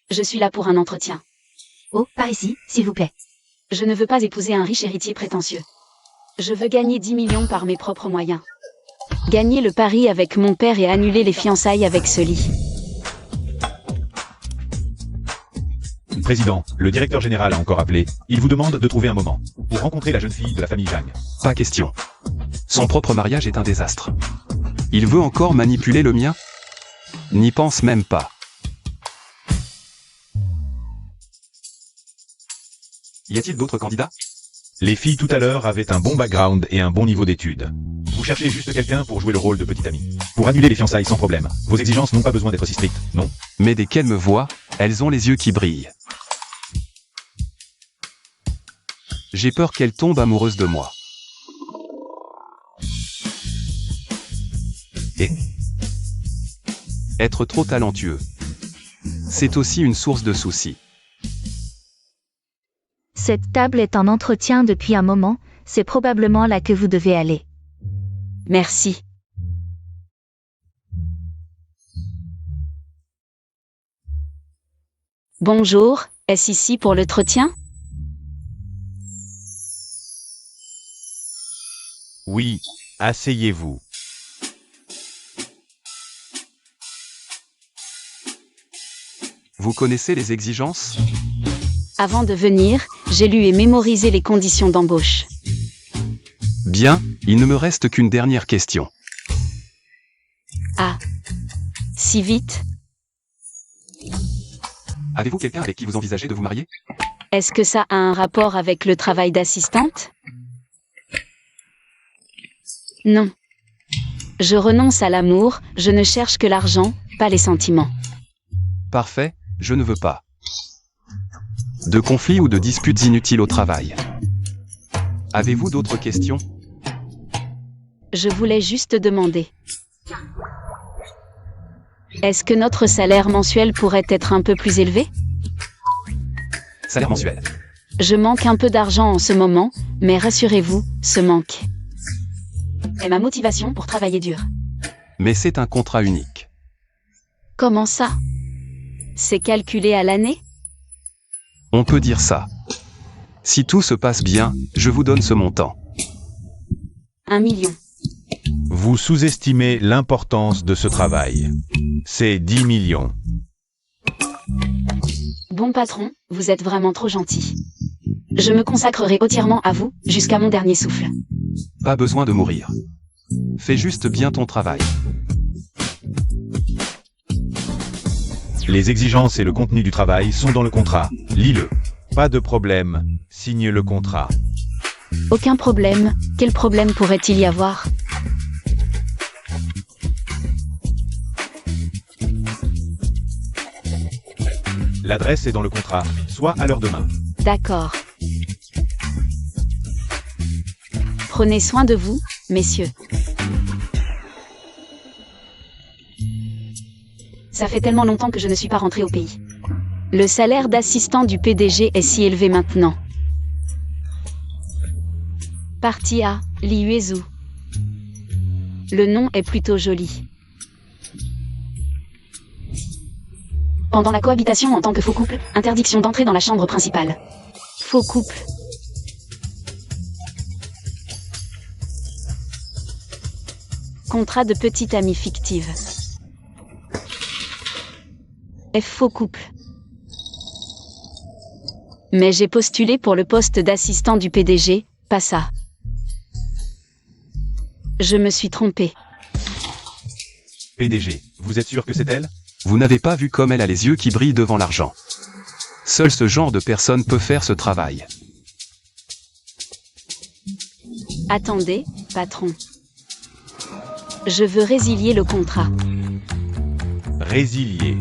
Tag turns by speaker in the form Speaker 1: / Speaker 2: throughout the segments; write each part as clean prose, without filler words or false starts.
Speaker 1: Je suis là pour un entretien.
Speaker 2: Oh, par ici, s'il vous plaît.
Speaker 1: Je ne veux pas épouser un riche héritier prétentieux. Je veux gagner 10 millions par mes propres moyens. Gagner le pari avec mon père et annuler les fiançailles avec ce lit.
Speaker 3: Président, le directeur général a encore appelé. Il vous demande de trouver un moment pour rencontrer la jeune fille de la famille Zhang.
Speaker 4: Pas question. Son propre mariage est un désastre. Il veut encore manipuler le mien? N'y pense même pas. Y a-t-il d'autres candidats?
Speaker 3: Les filles tout à l'heure avaient un bon background et un bon niveau d'études. Vous cherchez juste quelqu'un pour jouer le rôle de petit ami. Pour annuler les fiançailles sans problème. Vos exigences n'ont pas besoin d'être si strictes, non?
Speaker 4: Mais dès qu'elles me voient, elles ont les yeux qui brillent. J'ai peur qu'elles tombent amoureuses de moi. Et être trop talentueux, c'est aussi une source de soucis.
Speaker 2: Cette table est en entretien depuis un moment, c'est probablement là que vous devez aller.
Speaker 1: Merci. Bonjour, est-ce ici pour l'entretien?
Speaker 3: Oui, asseyez-vous.
Speaker 4: Vous connaissez les exigences?
Speaker 1: Avant de venir, j'ai lu et mémorisé les conditions d'embauche.
Speaker 4: Bien, il ne me reste qu'une dernière question.
Speaker 1: Ah. Si vite?
Speaker 4: Avez-vous quelqu'un avec qui vous envisagez de vous marier?
Speaker 1: Est-ce que ça a un rapport avec le travail d'assistante? Non. Je renonce à l'amour, je ne cherche que l'argent, pas les sentiments.
Speaker 4: Parfait, je ne veux pas de conflits ou de disputes inutiles au travail. Avez-vous d'autres questions?
Speaker 1: Je voulais juste demander. Est-ce que notre salaire mensuel pourrait être un peu plus élevé?
Speaker 4: Salaire mensuel.
Speaker 1: Je manque un peu d'argent en ce moment, mais rassurez-vous, ce manque est ma motivation pour travailler dur.
Speaker 4: Mais c'est un contrat unique.
Speaker 1: Comment ça? C'est calculé à l'année?
Speaker 4: On peut dire ça. Si tout se passe bien, je vous donne ce montant.
Speaker 1: 1 million.
Speaker 3: Vous sous-estimez l'importance de ce travail. C'est 10 millions.
Speaker 1: Bon patron, vous êtes vraiment trop gentil. Je me consacrerai entièrement à vous, jusqu'à mon dernier souffle.
Speaker 4: Pas besoin de mourir. Fais juste bien ton travail.
Speaker 3: Les exigences et le contenu du travail sont dans le contrat. Lis-le. Pas de problème. Signe le contrat.
Speaker 1: Aucun problème. Quel problème pourrait-il y avoir?
Speaker 3: L'adresse est dans le contrat, soit à l'heure demain.
Speaker 1: D'accord. Prenez soin de vous, messieurs. Ça fait tellement longtemps que je ne suis pas rentrée au pays. Le salaire d'assistant du PDG est si élevé maintenant. Partie A, Li Yuezhu. Le nom est plutôt joli. Pendant la cohabitation en tant que faux couple, interdiction d'entrer dans la chambre principale. Faux couple. Contrat de petite amie fictive. Faux couple. Mais j'ai postulé pour le poste d'assistant du PDG, pas ça. Je me suis trompée.
Speaker 3: PDG, vous êtes sûr que c'est elle?
Speaker 4: Vous n'avez pas vu comme elle a les yeux qui brillent devant l'argent. Seul ce genre de personne peut faire ce travail.
Speaker 1: Attendez, patron. Je veux résilier le contrat.
Speaker 3: Résilier.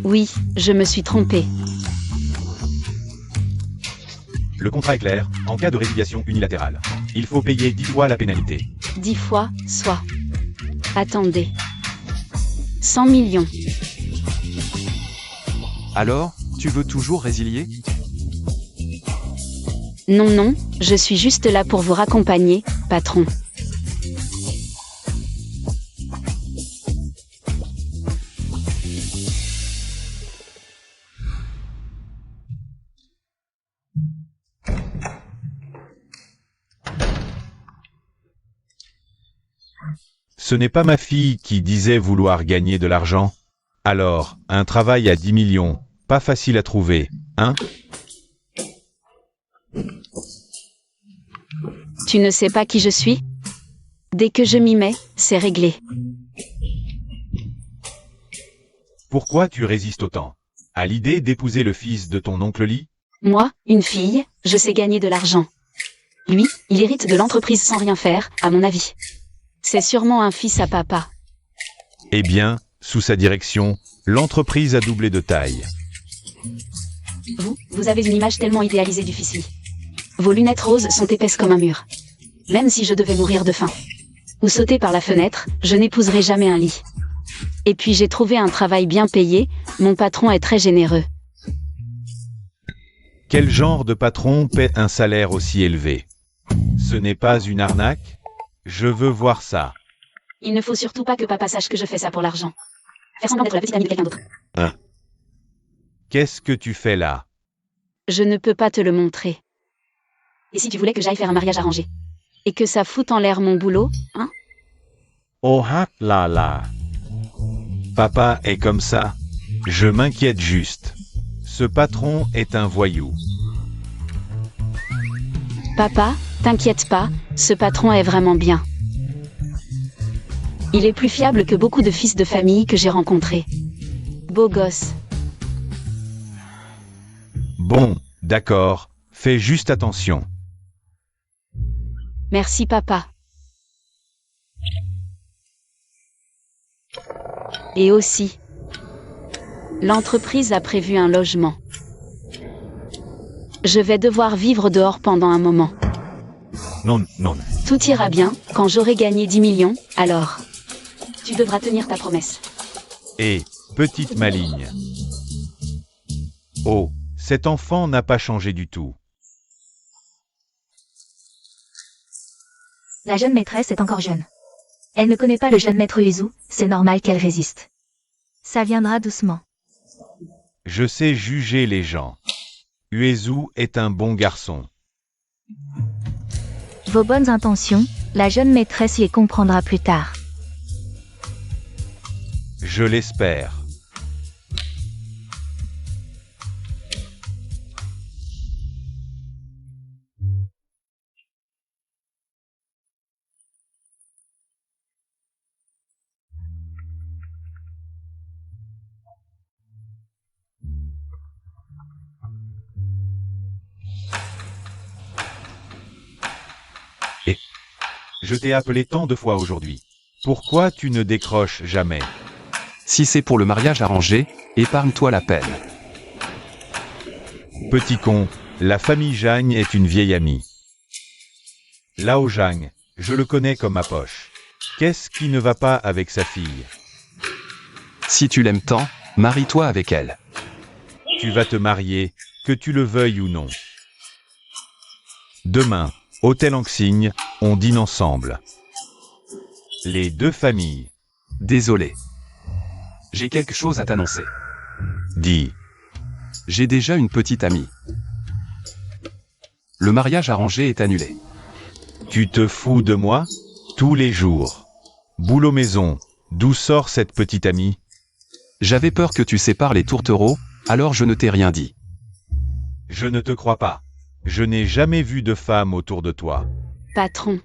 Speaker 1: Oui, je me suis trompée.
Speaker 3: Le contrat est clair, en cas de résiliation unilatérale. Il faut payer 10 fois la pénalité.
Speaker 1: 10 fois, soit. Attendez. 100 millions.
Speaker 4: Alors, tu veux toujours résilier?
Speaker 1: Non, non, je suis juste là pour vous raccompagner, patron.
Speaker 3: Ce n'est pas ma fille qui disait vouloir gagner de l'argent. Alors, un travail à 10 millions, pas facile à trouver, hein?
Speaker 1: Tu ne sais pas qui je suis? Dès que je m'y mets, c'est réglé.
Speaker 3: Pourquoi tu résistes autant? À l'idée d'épouser le fils de ton oncle Lee?
Speaker 1: Moi, une fille, je sais gagner de l'argent. Lui, il hérite de l'entreprise sans rien faire, à mon avis. C'est sûrement un fils à papa.
Speaker 3: Eh bien, sous sa direction, l'entreprise a doublé de taille.
Speaker 1: Vous avez une image tellement idéalisée du fils Lee. Vos lunettes roses sont épaisses comme un mur. Même si je devais mourir de faim ou sauter par la fenêtre, je n'épouserai jamais un Lee. Et puis j'ai trouvé un travail bien payé, mon patron est très généreux.
Speaker 3: Quel genre de patron paie un salaire aussi élevé? Ce n'est pas une arnaque? Je veux voir ça.
Speaker 1: Il ne faut surtout pas que papa sache que je fais ça pour l'argent. Faire semblant d'être la petite amie de quelqu'un d'autre.
Speaker 3: Qu'est-ce que tu fais là?
Speaker 1: Je ne peux pas te le montrer. Et si tu voulais que j'aille faire un mariage arrangé? Et que ça foute en l'air mon boulot, hein?
Speaker 3: Oh ah là là. Papa est comme ça. Je m'inquiète juste. Ce patron est un voyou.
Speaker 1: Papa, t'inquiète pas, ce patron est vraiment bien. Il est plus fiable que beaucoup de fils de famille que j'ai rencontrés. Beau gosse.
Speaker 3: Bon, d'accord, fais juste attention.
Speaker 1: Merci papa. Et aussi, l'entreprise a prévu un logement. Je vais devoir vivre dehors pendant un moment.
Speaker 3: Non, non.
Speaker 1: Tout ira bien, quand j'aurai gagné 10 millions, alors. Tu devras tenir ta promesse.
Speaker 3: Et, petite maligne. Oh, cet enfant n'a pas changé du tout.
Speaker 2: La jeune maîtresse est encore jeune. Elle ne connaît pas le jeune maître Uezu, c'est normal qu'elle résiste. Ça viendra doucement.
Speaker 3: Je sais juger les gens. Uezu est un bon garçon.
Speaker 2: Vos bonnes intentions, la jeune maîtresse les comprendra plus tard.
Speaker 3: Je l'espère. Et je t'ai appelé tant de fois aujourd'hui. Pourquoi tu ne décroches jamais?
Speaker 4: Si c'est pour le mariage arrangé, épargne-toi la peine.
Speaker 3: Petit con, la famille Jagne est une vieille amie. Lao Jagne, je le connais comme ma poche. Qu'est-ce qui ne va pas avec sa fille?
Speaker 4: Si tu l'aimes tant, marie-toi avec elle.
Speaker 3: Tu vas te marier, que tu le veuilles ou non. Demain, hôtel Anxigne, on dîne ensemble. Les deux familles.
Speaker 4: Désolé. J'ai quelque chose à t'annoncer.
Speaker 3: Dis.
Speaker 4: J'ai déjà une petite amie. Le mariage arrangé est annulé.
Speaker 3: Tu te fous de moi? Tous les jours. Boulot maison, d'où sort cette petite amie?
Speaker 4: J'avais peur que tu sépares les tourtereaux, alors je ne t'ai rien dit.
Speaker 3: Je ne te crois pas. Je n'ai jamais vu de femme autour de toi.
Speaker 1: Patron.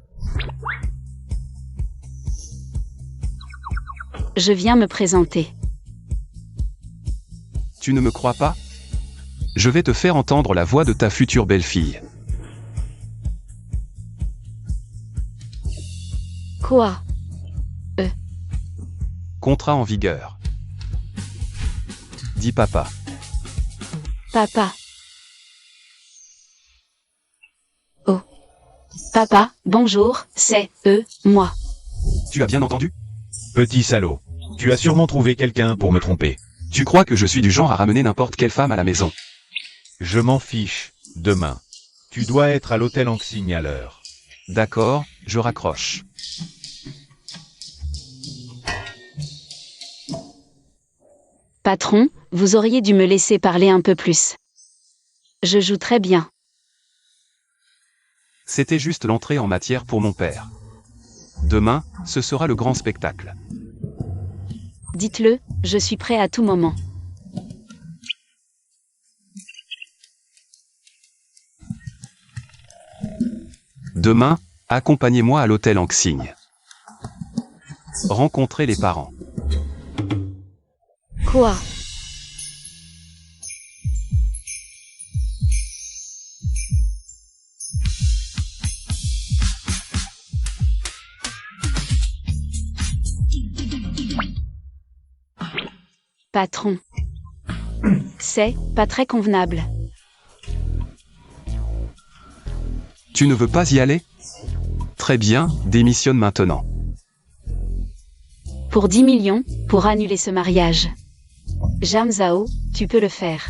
Speaker 1: Je viens me présenter.
Speaker 4: Tu ne me crois pas? Je vais te faire entendre la voix de ta future belle-fille.
Speaker 1: Quoi?
Speaker 4: Contrat en vigueur. Dis papa.
Speaker 1: Papa. Oh. Papa, bonjour, c'est moi.
Speaker 4: Tu as bien entendu?
Speaker 3: Petit salaud. Tu as sûrement trouvé quelqu'un pour me tromper.
Speaker 4: Tu crois que je suis du genre à ramener n'importe quelle femme à la maison?
Speaker 3: Je m'en fiche. Demain. Tu dois être à l'hôtel Anxigne à l'heure.
Speaker 4: D'accord, je raccroche.
Speaker 1: Patron, vous auriez dû me laisser parler un peu plus. Je joue très bien.
Speaker 4: C'était juste l'entrée en matière pour mon père. Demain, ce sera le grand spectacle.
Speaker 1: Dites-le, je suis prêt à tout moment.
Speaker 4: Demain, accompagnez-moi à l'hôtel Anxigne. Rencontrez les parents.
Speaker 1: Quoi? Patron. C'est pas très convenable.
Speaker 4: Tu ne veux pas y aller? Très bien, démissionne maintenant.
Speaker 1: Pour 10 millions, pour annuler ce mariage. Jam Zhao, tu peux le faire.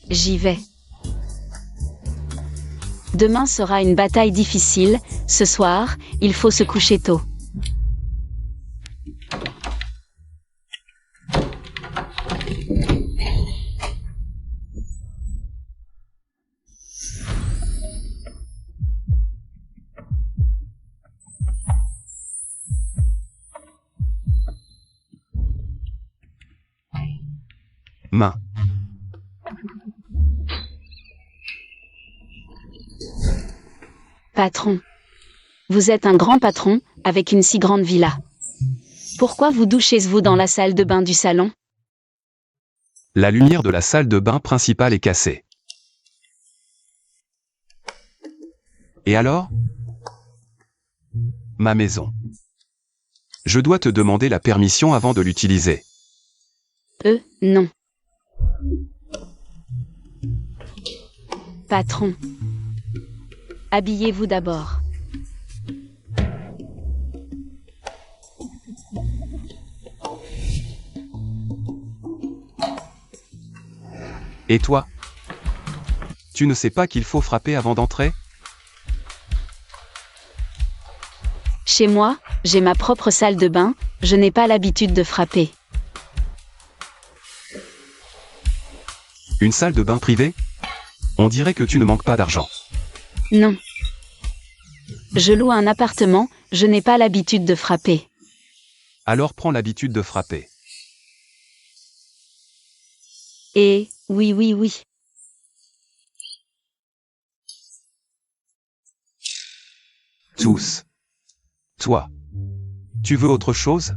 Speaker 1: J'y vais. Demain sera une bataille difficile, ce soir, il faut se coucher tôt.
Speaker 4: Main.
Speaker 1: Patron. Vous êtes un grand patron, avec une si grande villa. Pourquoi vous douchez-vous dans la salle de bain du salon?
Speaker 4: La lumière de la salle de bain principale est cassée. Et alors? Ma maison. Je dois te demander la permission avant de l'utiliser.
Speaker 1: Non. Patron. Habillez-vous d'abord.
Speaker 4: Et toi? Tu ne sais pas qu'il faut frapper avant d'entrer?
Speaker 1: Chez moi, j'ai ma propre salle de bain, je n'ai pas l'habitude de frapper.
Speaker 4: Une salle de bain privée? On dirait que tu ne manques pas d'argent.
Speaker 1: Non. Je loue un appartement, je n'ai pas l'habitude de frapper.
Speaker 4: Alors prends l'habitude de frapper.
Speaker 1: Et, oui.
Speaker 4: Tous. Toi. Tu veux autre chose?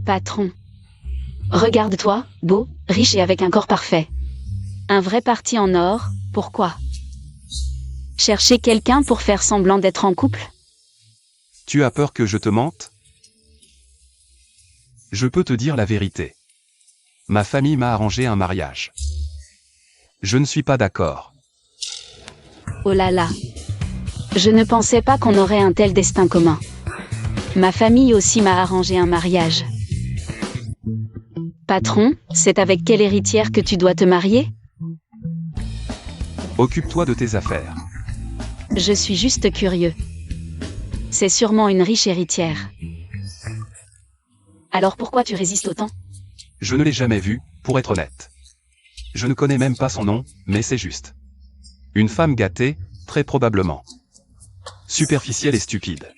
Speaker 1: Patron. Regarde-toi, beau, riche et avec un corps parfait. Un vrai parti en or, pourquoi? Chercher quelqu'un pour faire semblant d'être en couple?
Speaker 4: Tu as peur que je te mente? Je peux te dire la vérité. Ma famille m'a arrangé un mariage. Je ne suis pas d'accord.
Speaker 1: Oh là là. Je ne pensais pas qu'on aurait un tel destin commun. Ma famille aussi m'a arrangé un mariage. Patron, c'est avec quelle héritière que tu dois te marier?
Speaker 4: Occupe-toi de tes affaires.
Speaker 1: Je suis juste curieux. C'est sûrement une riche héritière. Alors pourquoi tu résistes autant?
Speaker 4: Je ne l'ai jamais vue, pour être honnête. Je ne connais même pas son nom, mais c'est juste. Une femme gâtée, très probablement. Superficielle et stupide.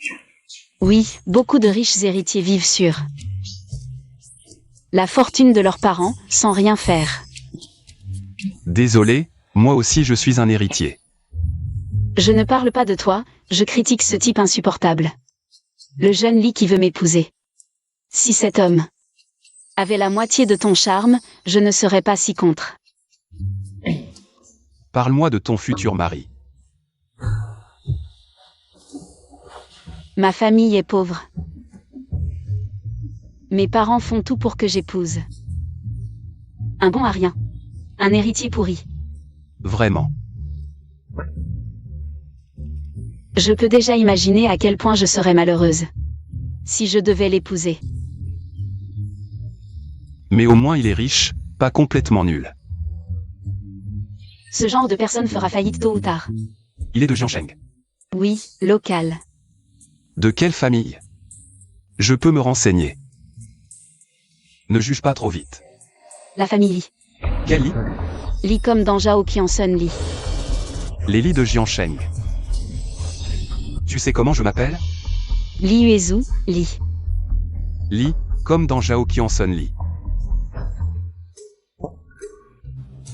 Speaker 1: Oui, beaucoup de riches héritiers vivent sur la fortune de leurs parents, sans rien faire.
Speaker 4: Désolé, moi aussi je suis un héritier.
Speaker 1: Je ne parle pas de toi, je critique ce type insupportable. Le jeune Lee qui veut m'épouser. Si cet homme avait la moitié de ton charme, je ne serais pas si contre.
Speaker 4: Parle-moi de ton futur mari.
Speaker 1: Ma famille est pauvre. Mes parents font tout pour que j'épouse un bon à rien. Un héritier pourri.
Speaker 4: Vraiment.
Speaker 1: Je peux déjà imaginer à quel point je serais malheureuse si je devais l'épouser.
Speaker 4: Mais au moins il est riche, pas complètement nul.
Speaker 1: Ce genre de personne fera faillite tôt ou tard.
Speaker 4: Il est de Jiangsheng.
Speaker 1: Oui, local.
Speaker 4: De quelle famille? Je peux me renseigner. Ne juge pas trop vite.
Speaker 1: La famille Lee.
Speaker 4: Quel Lee?
Speaker 1: Lee comme dans Zhao Qiansun Lee.
Speaker 4: Les Lee de Jiangsheng. Tu sais comment je m'appelle?
Speaker 1: Li Uezu, Li.
Speaker 4: Li, comme dans Zhao Qiansun Li.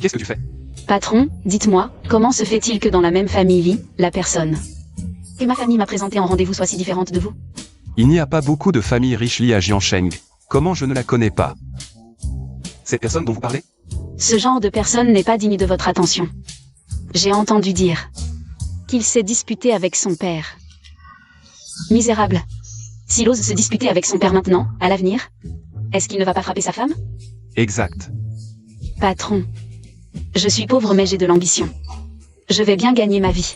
Speaker 4: Qu'est-ce que tu fais?
Speaker 1: Patron, dites-moi, comment se fait-il que dans la même famille Li, la personne que ma famille m'a présentée en rendez-vous soit si différente de vous?
Speaker 4: Il n'y a pas beaucoup de familles riches Li à Jiansheng. Comment je ne la connais pas? Cette personne dont vous parlez?
Speaker 1: Ce genre de personne n'est pas digne de votre attention. J'ai entendu dire qu'il s'est disputé avec son père. Misérable. S'il ose se disputer avec son père maintenant, à l'avenir, est-ce qu'il ne va pas frapper sa femme?
Speaker 4: Exact.
Speaker 1: Patron. Je suis pauvre mais j'ai de l'ambition. Je vais bien gagner ma vie.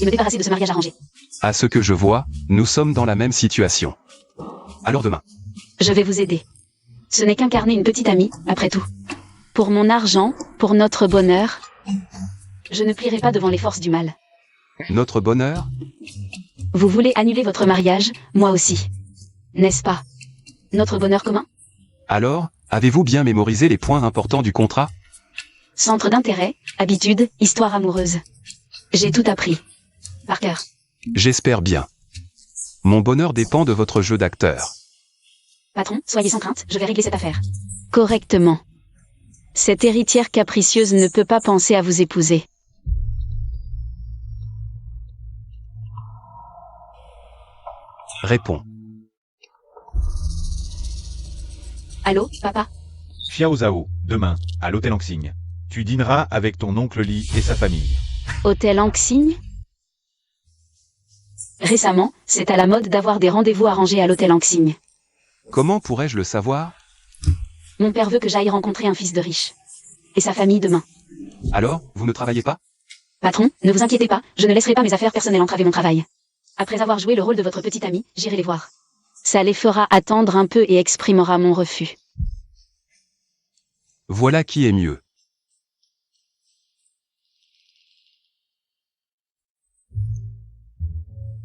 Speaker 1: Et me débarrasser de ce mariage arrangé.
Speaker 4: À ce que je vois, nous sommes dans la même situation. Alors demain.
Speaker 1: Je vais vous aider. Ce n'est qu'incarner une petite amie, après tout. Pour mon argent, pour notre bonheur, je ne plierai pas devant les forces du mal.
Speaker 4: Notre bonheur?
Speaker 1: Vous voulez annuler votre mariage, moi aussi. N'est-ce pas? Notre bonheur commun?
Speaker 4: Alors, avez-vous bien mémorisé les points importants du contrat?
Speaker 1: Centre d'intérêt, habitude, histoire amoureuse. J'ai tout appris. Par cœur.
Speaker 4: J'espère bien. Mon bonheur dépend de votre jeu d'acteur.
Speaker 1: Patron, soyez sans crainte, je vais régler cette affaire. Correctement. Cette héritière capricieuse ne peut pas penser à vous épouser.
Speaker 4: Réponds.
Speaker 1: Allô, papa?
Speaker 3: Xiao Zhao, demain, à l'hôtel Anxing. Tu dîneras avec ton oncle Li et sa famille.
Speaker 1: Hôtel Anxing? Récemment, c'est à la mode d'avoir des rendez-vous arrangés à l'hôtel Anxing.
Speaker 4: Comment pourrais-je le savoir?
Speaker 1: Mon père veut que j'aille rencontrer un fils de riche. Et sa famille demain.
Speaker 4: Alors, vous ne travaillez pas?
Speaker 1: Patron, ne vous inquiétez pas, je ne laisserai pas mes affaires personnelles entraver mon travail. Après avoir joué le rôle de votre petite amie, j'irai les voir. Ça les fera attendre un peu et exprimera mon refus.
Speaker 4: Voilà qui est mieux.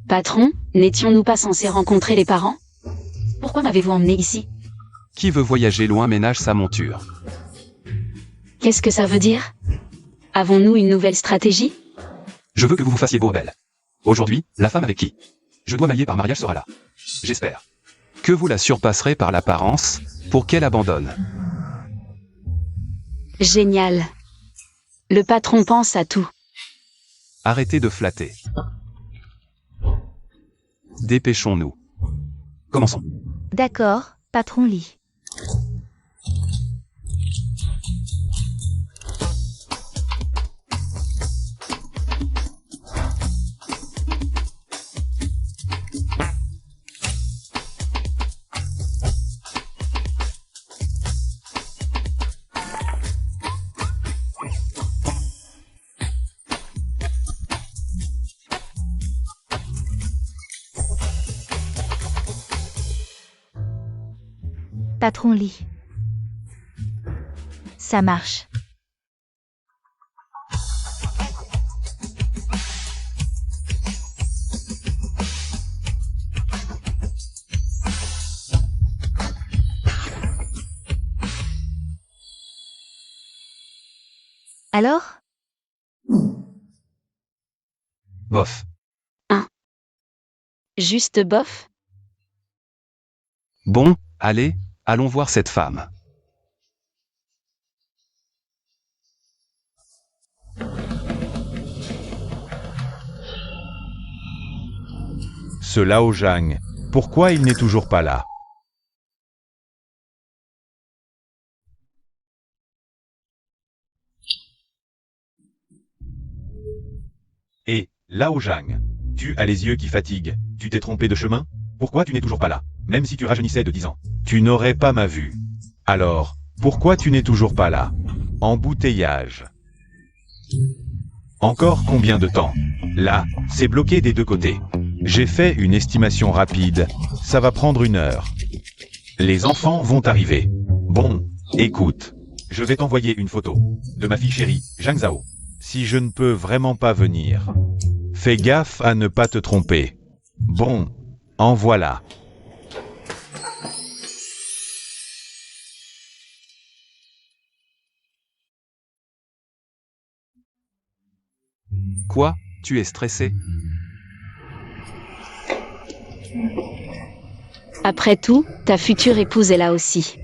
Speaker 1: Patron, n'étions-nous pas censés rencontrer les parents? Pourquoi m'avez-vous emmené ici?
Speaker 4: Qui veut voyager loin ménage sa monture.
Speaker 1: Qu'est-ce que ça veut dire? Avons-nous une nouvelle stratégie?
Speaker 4: Je veux que vous vous fassiez beau belle. Aujourd'hui, la femme avec qui je dois m'allier par mariage sera là. J'espère que vous la surpasserez par l'apparence, pour qu'elle abandonne.
Speaker 1: Génial. Le patron pense à tout.
Speaker 4: Arrêtez de flatter. Dépêchons-nous. Commençons.
Speaker 2: D'accord, patron Li. Patron Li. Ça marche. Alors?
Speaker 4: Bof.
Speaker 1: Juste bof?
Speaker 4: Bon, allez, allons voir cette femme.
Speaker 3: Ce Lao Zhang, pourquoi il n'est toujours pas là? Et, Lao Zhang, tu as les yeux qui fatiguent, tu t'es trompé de chemin? Pourquoi tu n'es toujours pas là? Même si tu rajeunissais de 10 ans. Tu n'aurais pas ma vue. Alors, pourquoi tu n'es toujours pas là? Embouteillage. Encore combien de temps? Là, c'est bloqué des deux côtés. J'ai fait une estimation rapide, ça va prendre 1 heure. Les enfants vont arriver. Bon, écoute, je vais t'envoyer une photo de ma fille chérie, Zhang Zhao. Si je ne peux vraiment pas venir, fais gaffe à ne pas te tromper. Bon, en voilà.
Speaker 4: Quoi? Tu es stressé?
Speaker 1: Après tout, ta future épouse est là aussi.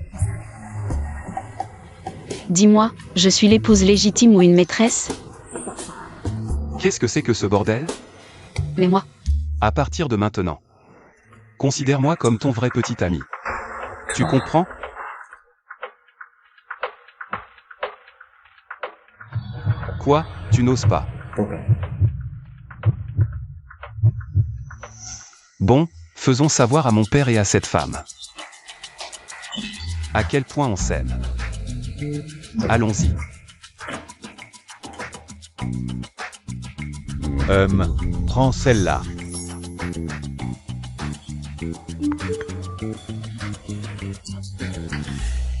Speaker 1: Dis-moi, je suis l'épouse légitime ou une maîtresse?
Speaker 4: Qu'est-ce que c'est que ce bordel?
Speaker 1: Mais moi,
Speaker 4: À partir de maintenant, considère-moi comme ton vrai petit ami. Tu comprends? Quoi? Tu n'oses pas? Bon, faisons savoir à mon père et à cette femme à quel point on s'aime. Allons-y.
Speaker 3: Prends celle-là.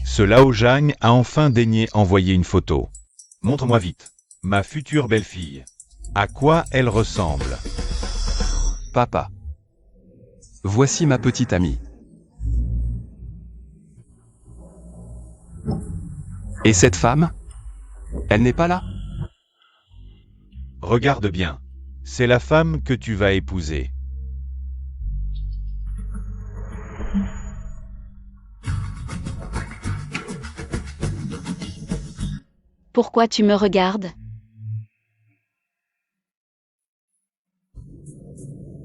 Speaker 3: Ce Lao Zhang a enfin daigné envoyer une photo. Montre-moi vite. Ma future belle-fille. À quoi elle ressemble?
Speaker 4: Papa. Voici ma petite amie. Et cette femme? Elle n'est pas là?
Speaker 3: Regarde bien. C'est la femme que tu vas épouser.
Speaker 1: pourquoi tu me regardes?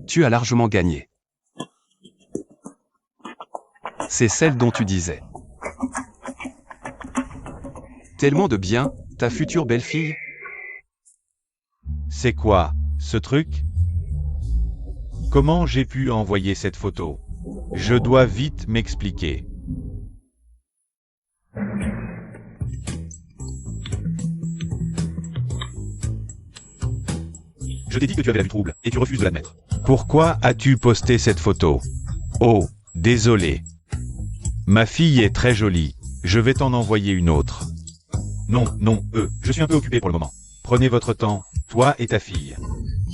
Speaker 4: Tu as largement gagné. C'est celle dont tu disais. Tellement de bien, ta future belle-fille.
Speaker 3: C'est quoi, ce truc? Comment j'ai pu envoyer cette photo? Je dois vite m'expliquer.
Speaker 5: Je t'ai dit que tu avais la vue trouble, et tu refuses de l'admettre.
Speaker 3: Pourquoi as-tu posté cette photo? Oh, désolé. Ma fille est très jolie. Je vais t'en envoyer une autre.
Speaker 5: Non, je suis un peu occupé pour le moment.
Speaker 3: Prenez votre temps, toi et ta fille.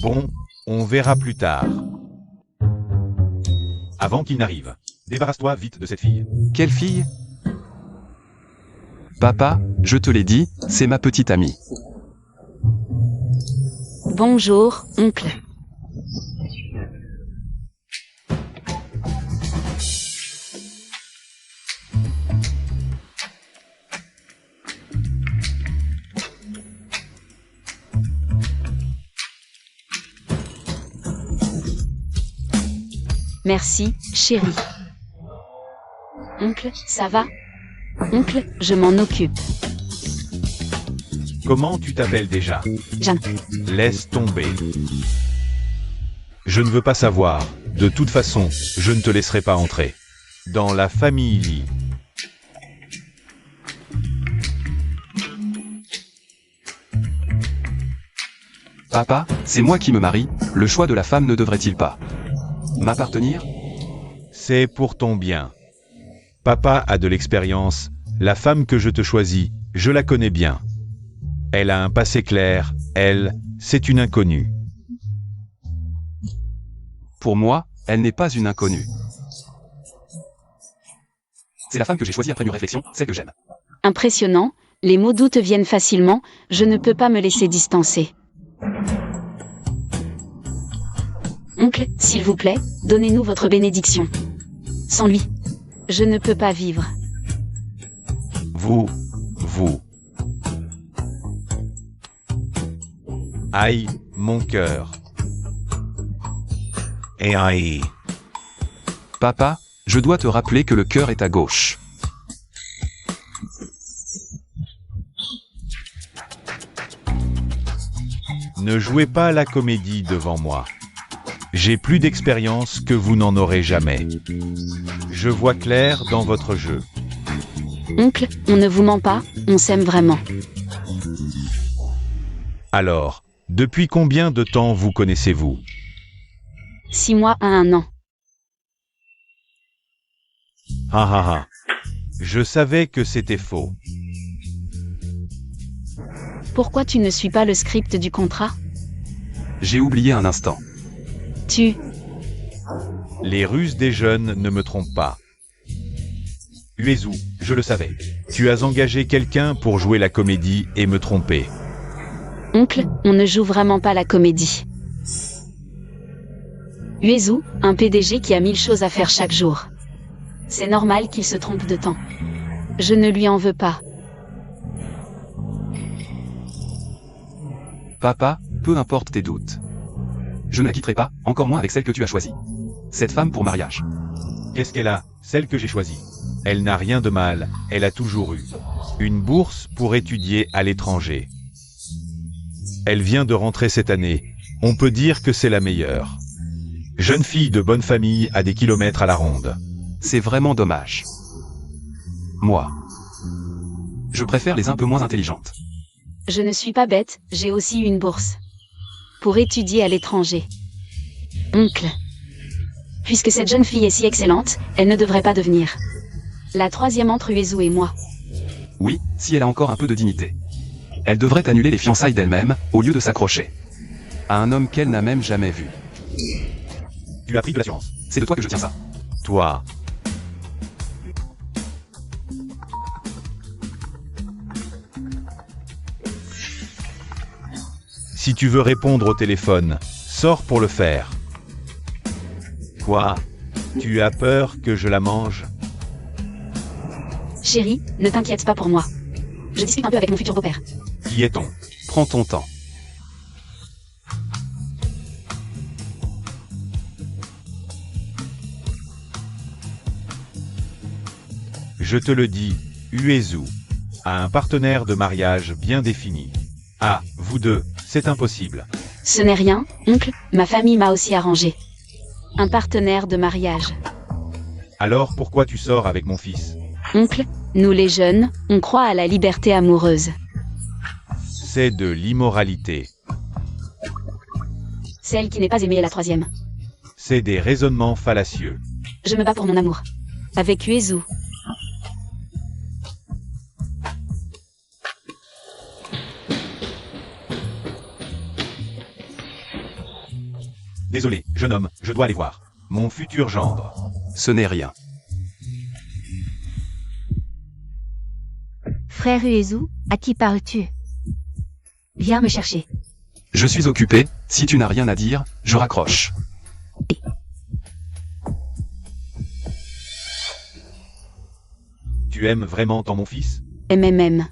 Speaker 3: Bon, on verra plus tard.
Speaker 5: Avant qu'il n'arrive, débarrasse-toi vite de cette fille.
Speaker 4: Quelle fille? Papa, je te l'ai dit, c'est ma petite amie.
Speaker 1: Bonjour, oncle. Merci, chérie. Oncle, ça va? Oncle, je m'en occupe.
Speaker 3: Comment tu t'appelles déjà?
Speaker 1: Jeanne.
Speaker 3: Laisse tomber. Je ne veux pas savoir. De toute façon, je ne te laisserai pas entrer. Dans la famille Lee.
Speaker 4: Papa, c'est moi qui me marie, le choix de la femme ne devrait-il pas m'appartenir?
Speaker 3: C'est pour ton bien. Papa a de l'expérience. La femme que je te choisis, je la connais bien. Elle a un passé clair. Elle, c'est une inconnue.
Speaker 4: Pour moi, elle n'est pas une inconnue.
Speaker 5: C'est la femme que j'ai choisie après une réflexion, celle que j'aime.
Speaker 1: Impressionnant, les mots doux te viennent facilement, je ne peux pas me laisser distancer. Oncle, s'il vous plaît, donnez-nous votre bénédiction. Sans lui, je ne peux pas vivre.
Speaker 3: Vous. Aïe, mon cœur. Et aïe.
Speaker 4: Papa, je dois te rappeler que le cœur est à gauche.
Speaker 3: Ne jouez pas la comédie devant moi. J'ai plus d'expérience que vous n'en aurez jamais. Je vois clair dans votre jeu.
Speaker 1: Oncle, on ne vous ment pas, on s'aime vraiment.
Speaker 3: Alors, depuis combien de temps vous connaissez-vous?
Speaker 1: 6 mois à 1 an.
Speaker 3: Ah. Je savais que c'était faux.
Speaker 1: Pourquoi tu ne suis pas le script du contrat?
Speaker 4: J'ai oublié un instant.
Speaker 3: Les ruses des jeunes ne me trompent pas.
Speaker 5: Uezu, je le savais.
Speaker 3: Tu as engagé quelqu'un pour jouer la comédie et me tromper.
Speaker 1: Oncle, on ne joue vraiment pas la comédie. Uezu, un PDG qui a 1000 choses à faire chaque jour. C'est normal qu'il se trompe de temps. Je ne lui en veux pas.
Speaker 4: Papa, peu importe tes doutes. Je ne la quitterai pas, encore moins avec celle que tu as choisie. Cette femme pour mariage.
Speaker 5: Qu'est-ce qu'elle a, celle que j'ai choisie?
Speaker 3: Elle n'a rien de mal, elle a toujours eu une bourse pour étudier à l'étranger. Elle vient de rentrer cette année, on peut dire que c'est la meilleure. Jeune fille de bonne famille à des kilomètres à la ronde.
Speaker 4: C'est vraiment dommage. Moi. Je préfère les un peu moins intelligentes.
Speaker 1: Je ne suis pas bête, j'ai aussi eu une bourse. Pour étudier à l'étranger. Oncle. Puisque cette jeune fille est si excellente, elle ne devrait pas devenir la troisième entre Uezu et moi.
Speaker 4: Oui, si elle a encore un peu de dignité. Elle devrait annuler les fiançailles d'elle-même, au lieu de s'accrocher à un homme qu'elle n'a même jamais vu.
Speaker 5: Tu as pris de l'assurance.
Speaker 4: C'est de toi que je tiens ça.
Speaker 3: Toi. Si tu veux répondre au téléphone, sors pour le faire. Quoi? Tu as peur que je la mange?
Speaker 1: Chérie, ne t'inquiète pas pour moi. Je discute un peu avec mon futur beau-père.
Speaker 5: Qui est-on?
Speaker 4: Prends ton temps.
Speaker 3: Je te le dis, Uezu a un partenaire de mariage bien défini. Ah, vous deux, c'est impossible.
Speaker 1: Ce n'est rien, oncle, ma famille m'a aussi arrangé. Un partenaire de mariage.
Speaker 5: Alors pourquoi tu sors avec mon fils?
Speaker 1: Oncle, nous les jeunes, on croit à la liberté amoureuse.
Speaker 3: C'est de l'immoralité.
Speaker 1: Celle qui n'est pas aimée est la troisième.
Speaker 3: C'est des raisonnements fallacieux.
Speaker 1: Je me bats pour mon amour. Avec Uezu.
Speaker 5: Désolé, jeune homme, je dois aller voir mon futur gendre.
Speaker 4: Ce n'est rien.
Speaker 2: Frère Uezu, à qui parles-tu? Viens me chercher.
Speaker 4: Je suis occupé, si tu n'as rien à dire, je raccroche.
Speaker 5: Tu aimes vraiment tant mon fils?
Speaker 1: MMM.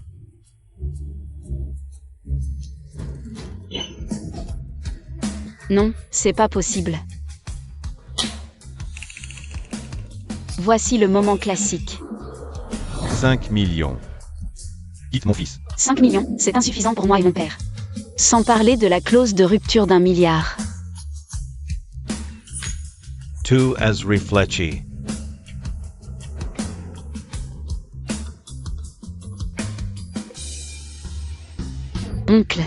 Speaker 1: Non, c'est pas possible. Voici le moment classique.
Speaker 3: 5 millions.
Speaker 5: Quitte mon fils.
Speaker 1: 5 millions, c'est insuffisant pour moi et mon père. Sans parler de la clause de rupture d'1 milliard.
Speaker 3: Tu as réfléchi.
Speaker 1: Oncle.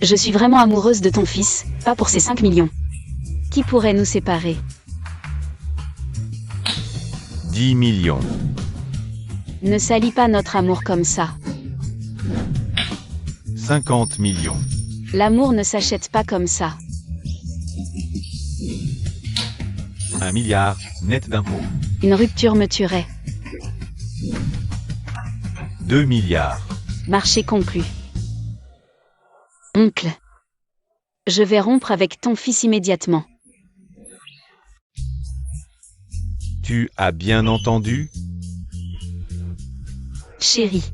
Speaker 1: Je suis vraiment amoureuse de ton fils, pas pour ces 5 millions. Qui pourrait nous séparer?
Speaker 3: 10 millions.
Speaker 1: Ne salis pas notre amour comme ça.
Speaker 3: 50 millions.
Speaker 1: L'amour ne s'achète pas comme ça.
Speaker 5: 1 milliard, net d'impôts.
Speaker 1: Une rupture me tuerait.
Speaker 3: 2 milliards.
Speaker 1: Marché conclu. Oncle. Je vais rompre avec ton fils immédiatement.
Speaker 3: Tu as bien entendu?
Speaker 1: Chérie.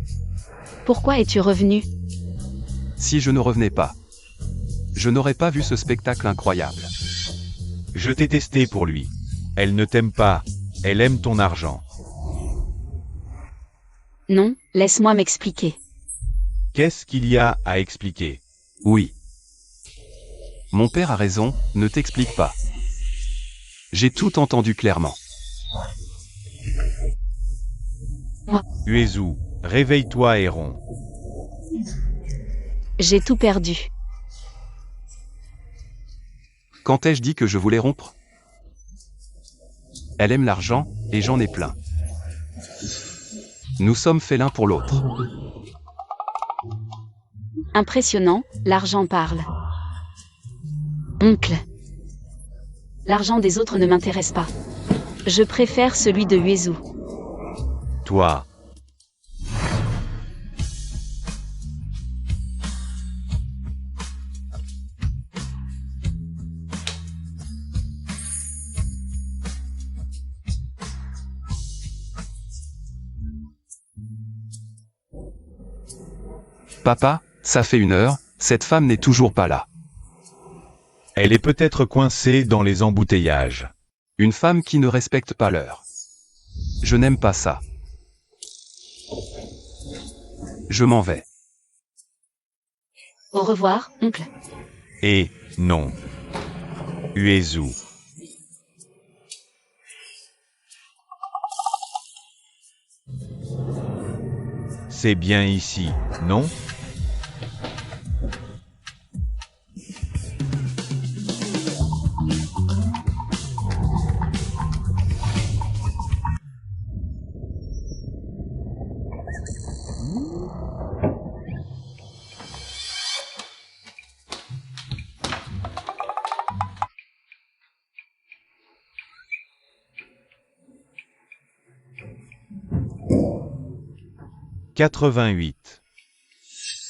Speaker 1: Pourquoi es-tu revenu?
Speaker 4: Si je ne revenais pas, je n'aurais pas vu ce spectacle incroyable.
Speaker 3: Je t'ai testé pour lui. Elle ne t'aime pas, elle aime ton argent.
Speaker 1: Non, laisse-moi m'expliquer.
Speaker 3: Qu'est-ce qu'il y a à expliquer?
Speaker 4: Oui. Mon père a raison, ne t'explique pas. J'ai tout entendu clairement.
Speaker 3: Uezu, réveille-toi Héron.
Speaker 1: J'ai tout perdu.
Speaker 4: Quand ai-je dit que je voulais rompre? Elle aime l'argent, et j'en ai plein. Nous sommes faits l'un pour l'autre.
Speaker 1: Impressionnant, l'argent parle. Oncle. L'argent des autres ne m'intéresse pas. Je préfère celui de Uezu.
Speaker 3: Toi.
Speaker 4: Papa, ça fait 1 heure, cette femme n'est toujours pas là.
Speaker 3: Elle est peut-être coincée dans les embouteillages.
Speaker 4: Une femme qui ne respecte pas l'heure. Je n'aime pas ça. Je m'en vais.
Speaker 1: Au revoir, oncle.
Speaker 3: Et non. Uezu. C'est bien ici, non? « 88.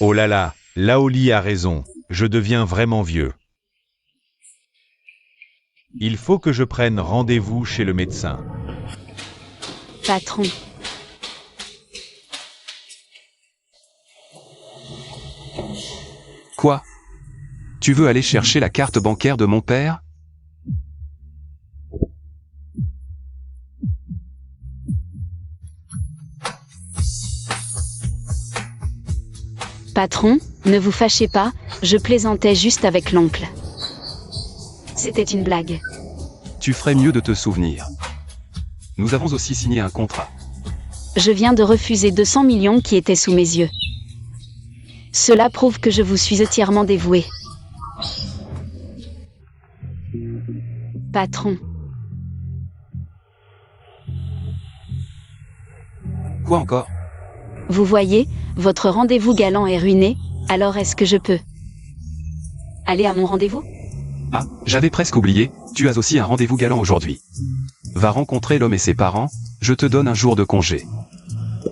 Speaker 3: Oh là là, Laoli a raison, je deviens vraiment vieux. Il faut que je prenne rendez-vous chez le médecin.
Speaker 1: Patron.
Speaker 4: Quoi? Tu veux aller chercher la carte bancaire de mon père?
Speaker 1: Patron, ne vous fâchez pas, je plaisantais juste avec l'oncle. C'était une blague.
Speaker 4: Tu ferais mieux de te souvenir. Nous avons aussi signé un contrat.
Speaker 1: Je viens de refuser 200 millions qui étaient sous mes yeux. Cela prouve que je vous suis entièrement dévoué. Patron.
Speaker 4: Quoi encore?
Speaker 1: Vous voyez, votre rendez-vous galant est ruiné, alors est-ce que je peux aller à mon rendez-vous?
Speaker 4: Ah, j'avais presque oublié, tu as aussi un rendez-vous galant aujourd'hui. Va rencontrer l'homme et ses parents, je te donne un jour de congé.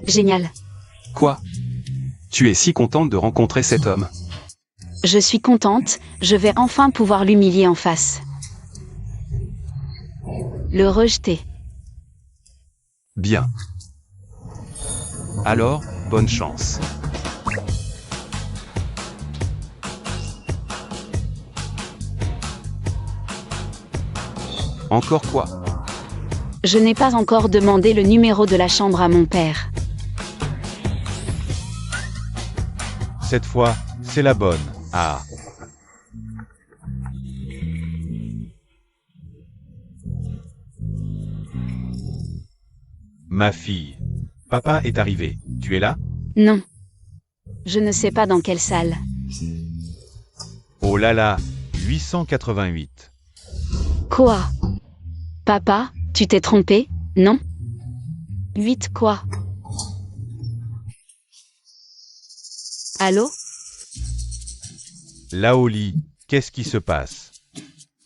Speaker 1: Génial.
Speaker 4: Quoi? Tu es si contente de rencontrer cet homme?
Speaker 1: Je suis contente, je vais enfin pouvoir l'humilier en face. Le rejeter.
Speaker 4: Bien. Alors, bonne chance. Encore quoi?
Speaker 1: Je n'ai pas encore demandé le numéro de la chambre à mon père.
Speaker 3: Cette fois, c'est la bonne. Ah. Ma fille. Papa est arrivé. Tu es là?
Speaker 1: Non. Je ne sais pas dans quelle salle.
Speaker 3: Oh là là, 888.
Speaker 1: Quoi? Papa, tu t'es trompé, non? 8 quoi? Allô?
Speaker 3: Laoli, qu'est-ce qui se passe?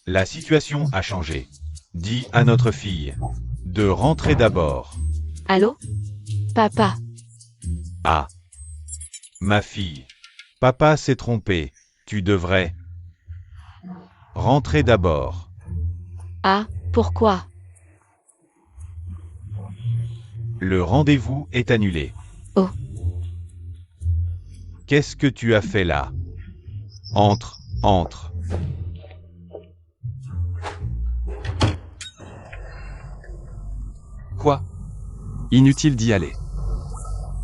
Speaker 3: La situation a changé. Dis à notre fille de rentrer d'abord.
Speaker 1: Allô? Papa.
Speaker 3: Ah. Ma fille. Papa s'est trompé. Tu devrais rentrer d'abord.
Speaker 1: Ah, pourquoi?
Speaker 3: Le rendez-vous est annulé.
Speaker 1: Oh.
Speaker 3: Qu'est-ce que tu as fait là? Entre, entre.
Speaker 4: Quoi? Inutile d'y aller.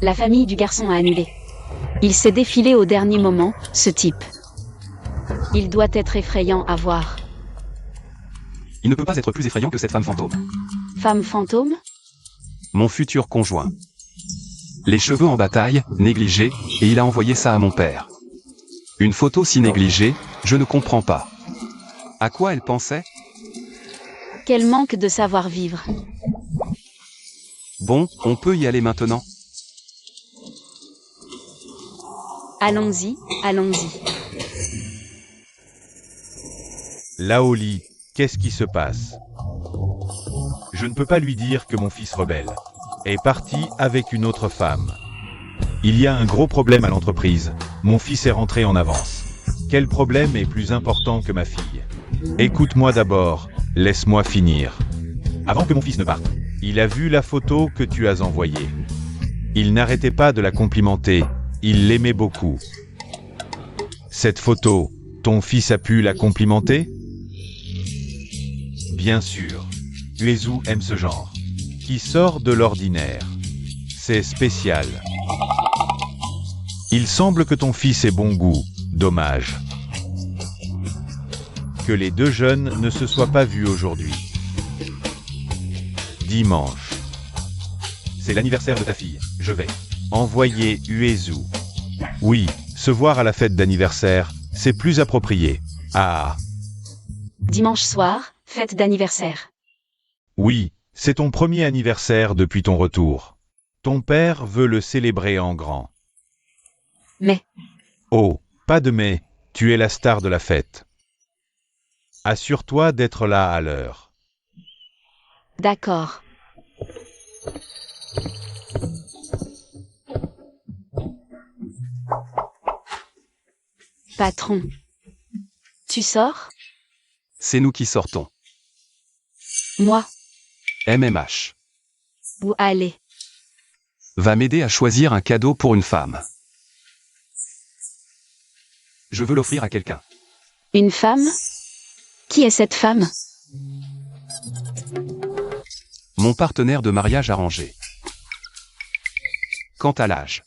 Speaker 1: La famille du garçon a annulé. Il s'est défilé au dernier moment, ce type. Il doit être effrayant à voir.
Speaker 4: Il ne peut pas être plus effrayant que cette femme fantôme.
Speaker 1: Femme fantôme?
Speaker 4: Mon futur conjoint. Les cheveux en bataille, négligés, et il a envoyé ça à mon père. Une photo si négligée, je ne comprends pas. À quoi elle pensait?
Speaker 1: Quel manque de savoir-vivre.
Speaker 4: Bon, on peut y aller maintenant.
Speaker 1: Allons-y, allons-y.
Speaker 3: Laoli, qu'est-ce qui se passe? Je ne peux pas lui dire que mon fils rebelle est parti avec une autre femme. Il y a un gros problème à l'entreprise. Mon fils est rentré en avance. Quel problème est plus important que ma fille? Écoute-moi d'abord, laisse-moi finir. Avant que mon fils ne parte, il a vu la photo que tu as envoyée. Il n'arrêtait pas de la complimenter. Il l'aimait beaucoup. Cette photo, ton fils a pu la complimenter?
Speaker 5: Bien sûr. Uezu aime ce genre.
Speaker 3: Qui sort de l'ordinaire. C'est spécial. Il semble que ton fils ait bon goût. Dommage. Que les deux jeunes ne se soient pas vus aujourd'hui. Dimanche.
Speaker 5: C'est l'anniversaire de ta fille. Je vais.
Speaker 3: Envoyer Uezu. Oui, se voir à la fête d'anniversaire, c'est plus approprié. Ah,
Speaker 1: Dimanche soir, fête d'anniversaire.
Speaker 3: oui, c'est ton premier anniversaire depuis ton retour. Ton père veut le célébrer en grand.
Speaker 1: Mais,
Speaker 3: Oh, pas de mais, tu es la star de la fête. Assure-toi d'être là à l'heure.
Speaker 1: d'accord. Patron. Tu sors?
Speaker 4: C'est nous qui sortons.
Speaker 1: Moi.
Speaker 4: MMH.
Speaker 1: Où aller?
Speaker 4: Va m'aider à choisir un cadeau pour une femme. Je veux l'offrir à quelqu'un.
Speaker 1: Une femme? Qui est cette femme?
Speaker 4: Mon partenaire de mariage arrangé. Quant à l'âge,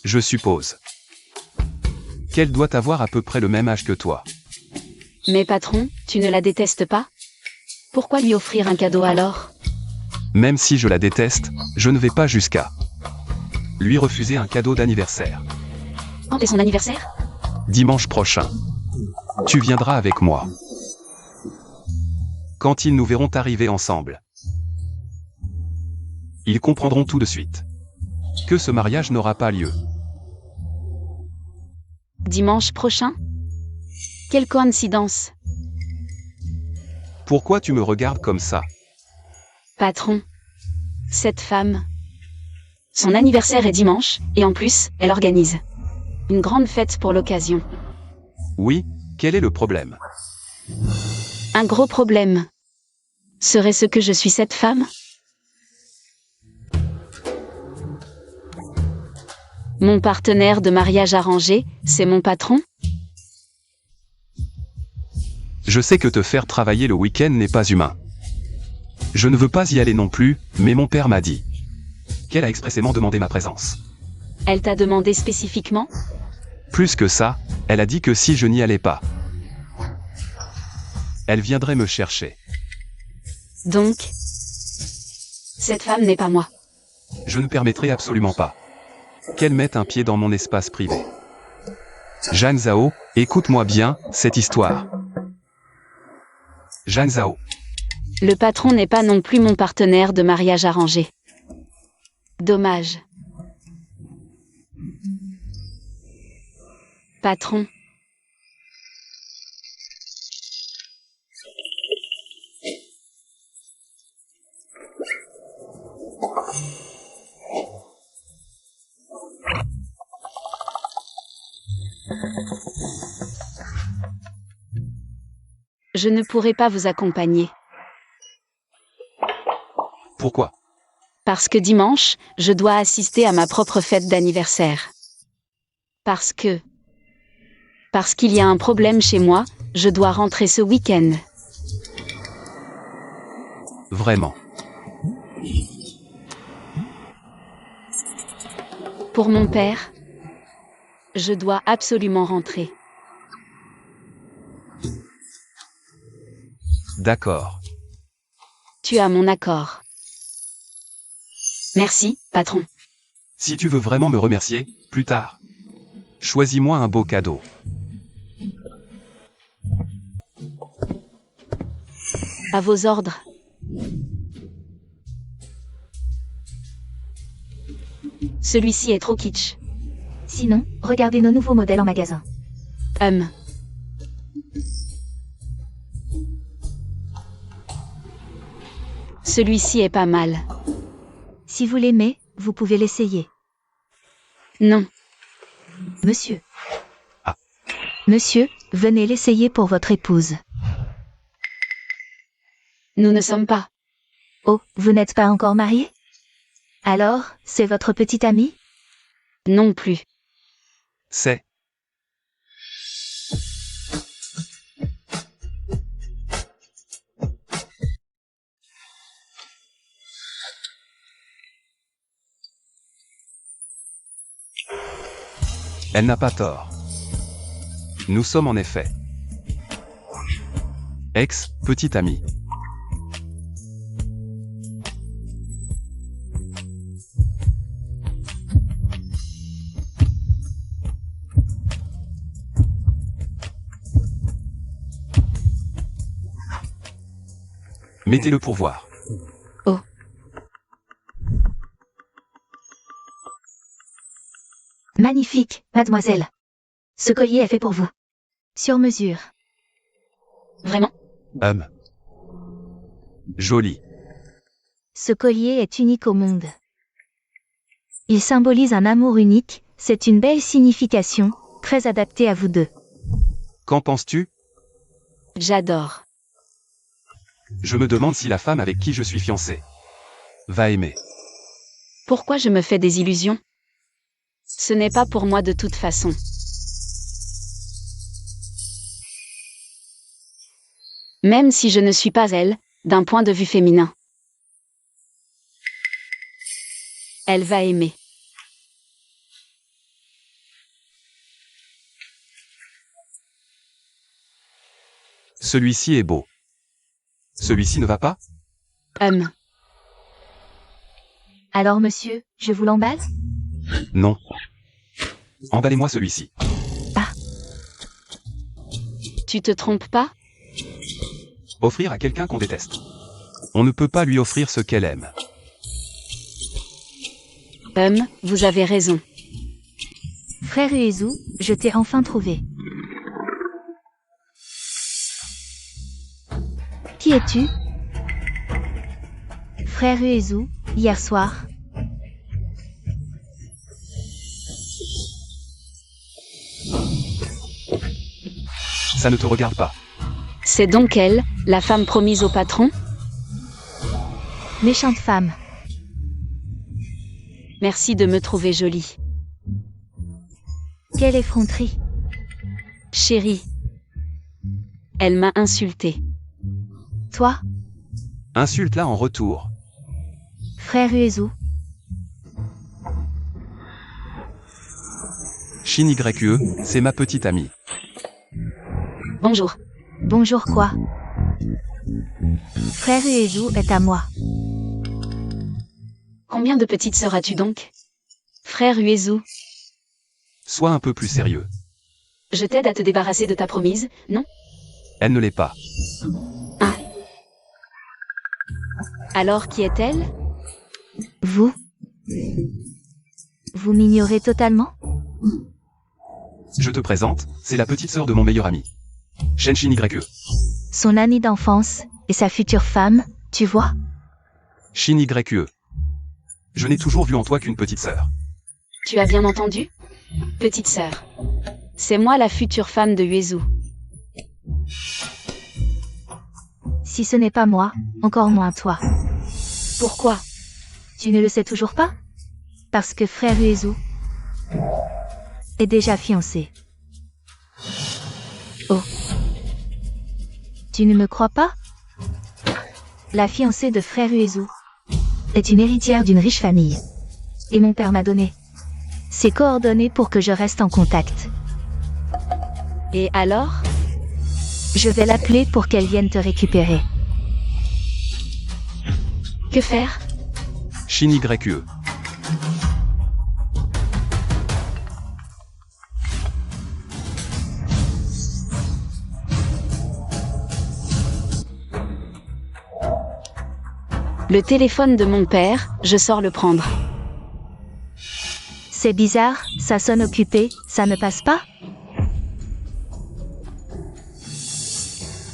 Speaker 4: je suppose qu'elle doit avoir à peu près le même âge que toi.
Speaker 1: Mais patron, tu ne la détestes pas? Pourquoi lui offrir un cadeau alors?
Speaker 4: Même si je la déteste, je ne vais pas jusqu'à lui refuser un cadeau d'anniversaire.
Speaker 1: Quand est son anniversaire?
Speaker 4: Dimanche prochain. Tu viendras avec moi. Quand ils nous verront arriver ensemble, ils comprendront tout de suite que ce mariage n'aura pas lieu.
Speaker 1: Dimanche prochain? Quelle coïncidence!
Speaker 4: Pourquoi tu me regardes comme ça?
Speaker 1: Patron. Cette femme. Son anniversaire est dimanche, et en plus, elle organise une grande fête pour l'occasion.
Speaker 4: Oui, quel est le problème?
Speaker 1: Un gros problème. Serait-ce que je suis cette femme? Mon partenaire de mariage arrangé, c'est mon patron?
Speaker 4: Je sais que te faire travailler le week-end n'est pas humain. Je ne veux pas y aller non plus, mais mon père m'a dit qu'elle a expressément demandé ma présence.
Speaker 1: Elle t'a demandé spécifiquement?
Speaker 4: Plus que ça, elle a dit que si je n'y allais pas, elle viendrait me chercher.
Speaker 1: Donc, cette femme n'est pas moi.
Speaker 4: Je ne permettrai absolument pas qu'elle mette un pied dans mon espace privé. Jeanne Zhao, écoute-moi bien, cette histoire. Jeanne Zhao,
Speaker 1: Le patron n'est pas non plus mon partenaire de mariage arrangé. Dommage. Patron. Je ne pourrai pas vous accompagner.
Speaker 4: pourquoi?
Speaker 1: Parce que dimanche, je dois assister à ma propre fête d'anniversaire. Parce qu'il y a un problème chez moi, je dois rentrer ce week-end.
Speaker 4: Vraiment.
Speaker 1: Pour mon père, je dois absolument rentrer.
Speaker 4: D'accord.
Speaker 1: Tu as mon accord. Merci, patron.
Speaker 4: Si tu veux vraiment me remercier, plus tard, choisis-moi un beau cadeau.
Speaker 1: À vos ordres. Celui-ci est trop kitsch.
Speaker 2: Sinon, regardez nos nouveaux modèles en magasin.
Speaker 1: Celui-ci est pas mal.
Speaker 2: Si vous l'aimez, vous pouvez l'essayer.
Speaker 1: Non.
Speaker 2: Monsieur.
Speaker 4: Ah.
Speaker 2: Monsieur, venez l'essayer pour votre épouse.
Speaker 1: Nous ne sommes pas.
Speaker 2: Oh, vous n'êtes pas encore marié? Alors, c'est votre petite amie?
Speaker 1: Non plus.
Speaker 4: C'est... Elle n'a pas tort. Nous sommes en effet ex-petite amie. Mettez-le pour voir.
Speaker 1: Oh.
Speaker 2: Magnifique, mademoiselle. Ce collier est fait pour vous. Sur mesure.
Speaker 1: Vraiment?
Speaker 4: Joli.
Speaker 2: Ce collier est unique au monde. Il symbolise un amour unique, c'est une belle signification, très adaptée à vous deux.
Speaker 4: Qu'en penses-tu?
Speaker 1: J'adore.
Speaker 4: Je me demande si la femme avec qui je suis fiancé va aimer.
Speaker 1: Pourquoi je me fais des illusions? Ce n'est pas pour moi de toute façon. Même si je ne suis pas elle, d'un point de vue féminin. Elle va aimer.
Speaker 4: Celui-ci est beau. Celui-ci ne va pas?
Speaker 2: Alors monsieur, je vous l'emballe?
Speaker 4: Non. Emballez-moi celui-ci.
Speaker 1: Tu te trompes pas?
Speaker 4: Offrir à quelqu'un qu'on déteste. On ne peut pas lui offrir ce qu'elle aime.
Speaker 1: Vous avez raison.
Speaker 2: Frère Uezu, je t'ai enfin trouvé. Qui es-tu? Frère Uezu, hier soir.
Speaker 4: Ça ne te regarde pas.
Speaker 1: C'est donc elle, la femme promise au patron?
Speaker 2: Méchante femme.
Speaker 1: Merci de me trouver jolie.
Speaker 2: Quelle effronterie.
Speaker 1: Chérie. Elle m'a insultée.
Speaker 2: Toi,
Speaker 4: Insulte-la en retour.
Speaker 2: frère Uezu.
Speaker 4: Shin YE, c'est ma petite amie.
Speaker 1: Bonjour.
Speaker 2: Bonjour quoi? Frère Uezu est à moi.
Speaker 1: Combien de petites sœurs as-tu donc? Frère Uezu,
Speaker 4: Sois un peu plus sérieux.
Speaker 1: je t'aide à te débarrasser de ta promise, non?
Speaker 4: Elle ne l'est pas.
Speaker 1: Alors qui est-elle?
Speaker 2: Vous? Vous m'ignorez totalement?
Speaker 4: Je te présente, c'est la petite sœur de mon meilleur ami. Shin YE.
Speaker 2: Son amie d'enfance, et sa future femme, tu vois?
Speaker 4: Shin YE. Je n'ai toujours vu en toi qu'une petite sœur.
Speaker 1: Tu as bien entendu? Petite sœur. C'est moi la future femme de Uezu.
Speaker 2: Si ce n'est pas moi, encore moins toi.
Speaker 1: Pourquoi?
Speaker 2: Tu ne le sais toujours pas? Parce que frère Uezu est déjà fiancé.
Speaker 1: Oh.
Speaker 2: Tu ne me crois pas? La fiancée de frère Uezu est une héritière d'une riche famille. Et mon père m'a donné ses coordonnées pour que je reste en contact.
Speaker 1: Et alors?
Speaker 2: Je vais l'appeler pour qu'elle vienne te récupérer.
Speaker 1: Que faire?
Speaker 4: Shin YE.
Speaker 1: Le téléphone de mon père, je sors le prendre.
Speaker 2: C'est bizarre, ça sonne occupé, ça ne passe pas?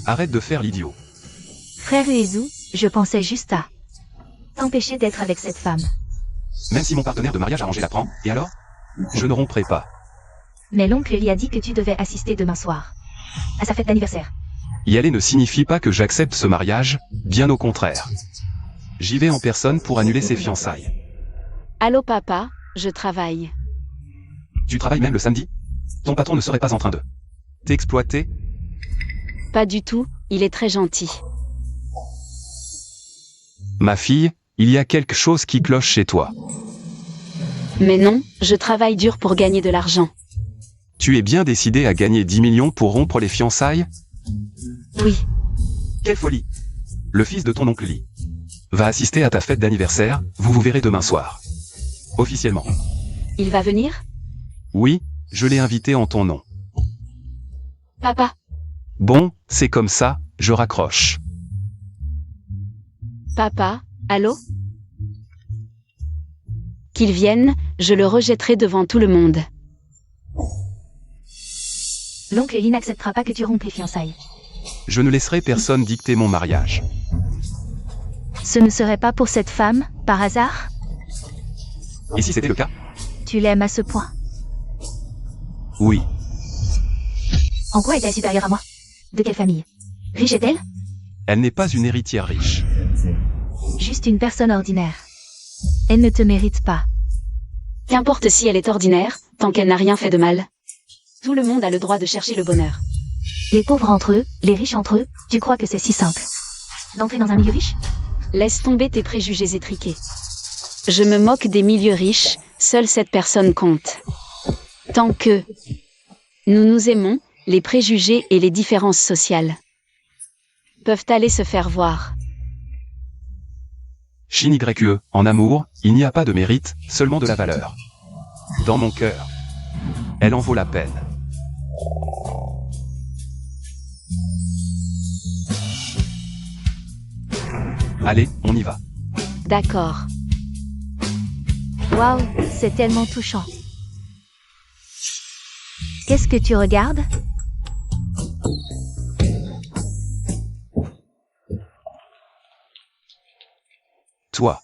Speaker 4: Arrête de faire l'idiot.
Speaker 2: Frère Uezu, je pensais juste à t'empêcher d'être avec cette femme.
Speaker 4: Même si mon partenaire de mariage arrangé la prend, et alors? Je ne romprai pas.
Speaker 2: Mais l'oncle lui a dit que tu devais assister demain soir à sa fête d'anniversaire.
Speaker 4: Y aller ne signifie pas que j'accepte ce mariage, bien au contraire. J'y vais en personne pour annuler ses fiançailles.
Speaker 1: Allô papa, je travaille.
Speaker 4: Tu travailles même le samedi? Ton patron ne serait pas en train de t'exploiter?
Speaker 1: Pas du tout, il est très gentil.
Speaker 4: Ma fille, il y a quelque chose qui cloche chez toi.
Speaker 1: Mais non, je travaille dur pour gagner de l'argent.
Speaker 4: Tu es bien décidé à gagner 10 millions pour rompre les fiançailles?
Speaker 1: Oui,
Speaker 4: Quelle folie! Le fils de ton oncle Lee va assister à ta fête d'anniversaire, vous vous verrez demain soir. Officiellement.
Speaker 1: il va venir?
Speaker 4: Oui, je l'ai invité en ton nom.
Speaker 1: Papa,
Speaker 4: Bon, c'est comme ça, je raccroche.
Speaker 1: papa, allô? Qu'il vienne, je le rejetterai devant tout le monde.
Speaker 2: L'oncle Lee n'acceptera pas que tu rompes les fiançailles.
Speaker 4: Je ne laisserai personne dicter mon mariage.
Speaker 2: Ce ne serait pas pour cette femme, par hasard?
Speaker 4: Et si c'était le cas?
Speaker 2: Tu l'aimes à ce point?
Speaker 4: Oui.
Speaker 2: En quoi est-elle supérieure à moi? De quelle famille? Riche est-elle?
Speaker 4: Elle n'est pas une héritière riche.
Speaker 2: Juste une personne ordinaire. Elle ne te mérite pas.
Speaker 1: Qu'importe si elle est ordinaire, tant qu'elle n'a rien fait de mal. Tout le monde a le droit de chercher le bonheur.
Speaker 2: Les pauvres entre eux, les riches entre eux, tu crois que c'est si simple d'entrer dans un milieu riche?
Speaker 1: Laisse tomber tes préjugés étriqués. Je me moque des milieux riches, seule cette personne compte. Tant que nous nous aimons, les préjugés et les différences sociales peuvent aller se faire voir.
Speaker 4: Shin YE, en amour, il n'y a pas de mérite, seulement de la valeur. Dans mon cœur, elle en vaut la peine. Allez, on y va.
Speaker 1: D'accord.
Speaker 2: Waouh, c'est tellement touchant. Qu'est-ce que tu regardes?
Speaker 4: Toi.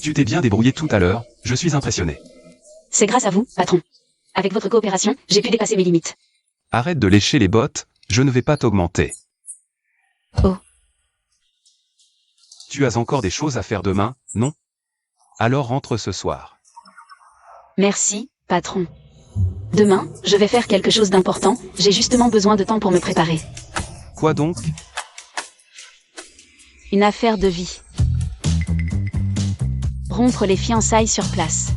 Speaker 4: Tu t'es bien débrouillé tout à l'heure, je suis impressionné.
Speaker 1: C'est grâce à vous, patron. Avec votre coopération, j'ai pu dépasser mes limites.
Speaker 4: Arrête de lécher les bottes, je ne vais pas t'augmenter.
Speaker 1: Oh.
Speaker 4: Tu as encore des choses à faire demain, non? Alors rentre ce soir.
Speaker 1: Merci, patron. Demain, je vais faire quelque chose d'important, j'ai justement besoin de temps pour me préparer.
Speaker 4: Quoi donc?
Speaker 1: Une affaire de vie. Rompre les fiançailles sur place.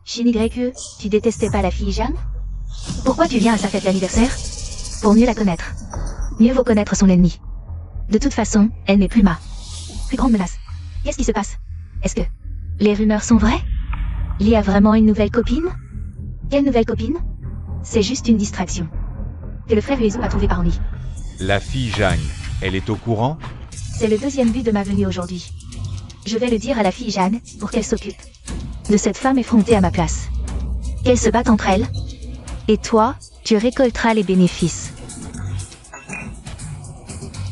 Speaker 2: Shin YE, tu détestais pas la fille Jeanne? Pourquoi tu viens à sa fête d'anniversaire? Pour mieux la connaître. Mieux vaut connaître son ennemi. De toute façon, elle n'est plus ma plus grande menace. Qu'est-ce qui se passe? Est-ce que les rumeurs sont vraies? Lee a vraiment une nouvelle copine? Quelle nouvelle copine? C'est juste une distraction que le frère Uezu a trouvée par lui.
Speaker 3: La fille Jeanne, elle est au courant?
Speaker 2: C'est le deuxième but de ma venue aujourd'hui. Je vais le dire à la fille Jeanne pour qu'elle s'occupe de cette femme effrontée à ma place. Qu'elles se battent entre elles. Et toi, tu récolteras les bénéfices.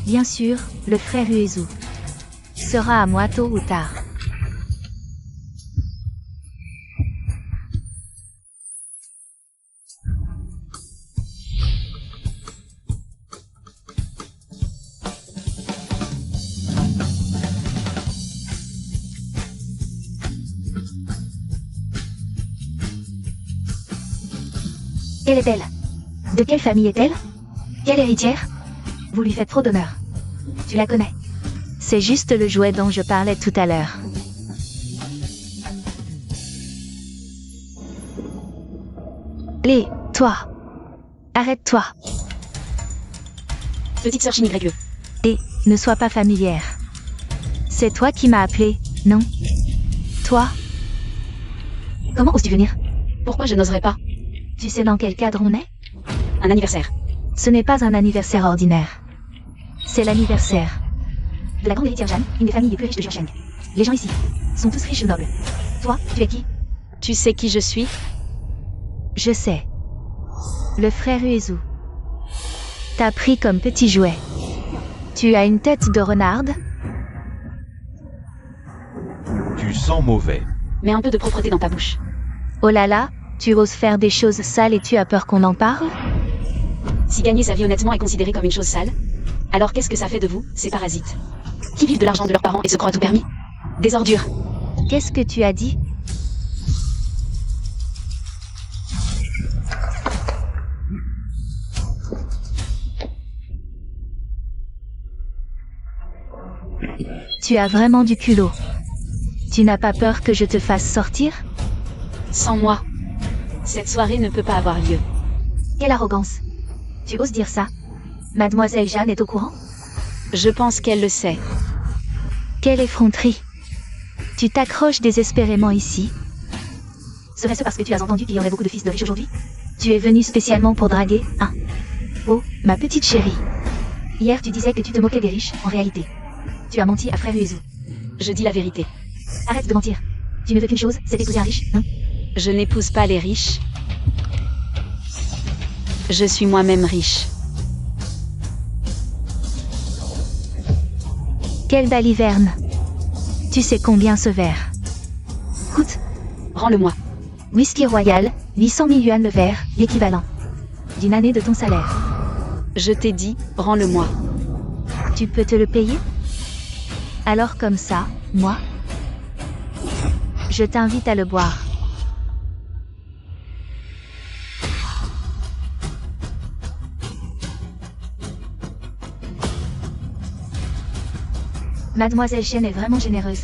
Speaker 2: Bien sûr, le frère Uezu sera à moi tôt ou tard. Quelle est-elle? De quelle famille est-elle? Quelle héritière? Vous lui faites trop d'honneur. Tu la connais. C'est juste le jouet dont je parlais tout à l'heure. Allez, toi. Arrête-toi.
Speaker 1: Petite sœur Shin YE.
Speaker 2: Et ne sois pas familière. C'est toi qui m'as appelé, non? Toi? Comment oses-tu venir?
Speaker 1: Pourquoi je n'oserais pas?
Speaker 2: Tu sais dans quel cadre on est?
Speaker 1: Un anniversaire.
Speaker 2: Ce n'est pas un anniversaire ordinaire. C'est l'anniversaire de la grande héritière Jeanne, une des familles les plus riches de Jiangsheng. Les gens ici sont tous riches ou nobles. Toi, tu es qui?
Speaker 1: Tu sais qui je suis?
Speaker 2: Je sais. Le frère Uezu. T'as pris comme petit jouet. Tu as une tête de renarde?
Speaker 3: Tu sens mauvais.
Speaker 1: Mets un peu de propreté dans ta bouche.
Speaker 2: Oh là là, tu oses faire des choses sales et tu as peur qu'on en parle?
Speaker 1: Si gagner sa vie honnêtement est considéré comme une chose sale, alors qu'est-ce que ça fait de vous, ces parasites? Qui vivent de l'argent de leurs parents et se croient tout permis? Des ordures.
Speaker 2: Qu'est-ce que tu as dit? Tu as vraiment du culot. Tu n'as pas peur que je te fasse sortir?
Speaker 1: Sans moi, cette soirée ne peut pas avoir lieu.
Speaker 2: Quelle arrogance. Tu oses dire ça? Mademoiselle Jeanne est au courant?
Speaker 1: Je pense qu'elle le sait.
Speaker 2: Quelle effronterie. Tu t'accroches désespérément ici. Serait-ce parce que tu as entendu qu'il y aurait beaucoup de fils de riches aujourd'hui? Tu es venu spécialement pour draguer, hein? Oh, ma petite chérie. Hier tu disais que tu te moquais des riches, en réalité. Tu as menti à frère Uezu.
Speaker 1: Je dis la vérité.
Speaker 2: Arrête de mentir. Tu ne veux qu'une chose, c'est épouser un riche, non?
Speaker 1: Je n'épouse pas les riches. Je suis moi-même riche.
Speaker 2: Quelle baliverne. Tu sais combien ce verre coûte?
Speaker 1: Rends-le-moi.
Speaker 2: Whisky royal, 800 000 yuan le verre, l'équivalent d'une année de ton salaire.
Speaker 1: Je t'ai dit, rends-le-moi.
Speaker 2: Tu peux te le payer? Alors comme ça, moi, je t'invite à le boire. Mademoiselle Chen est vraiment généreuse.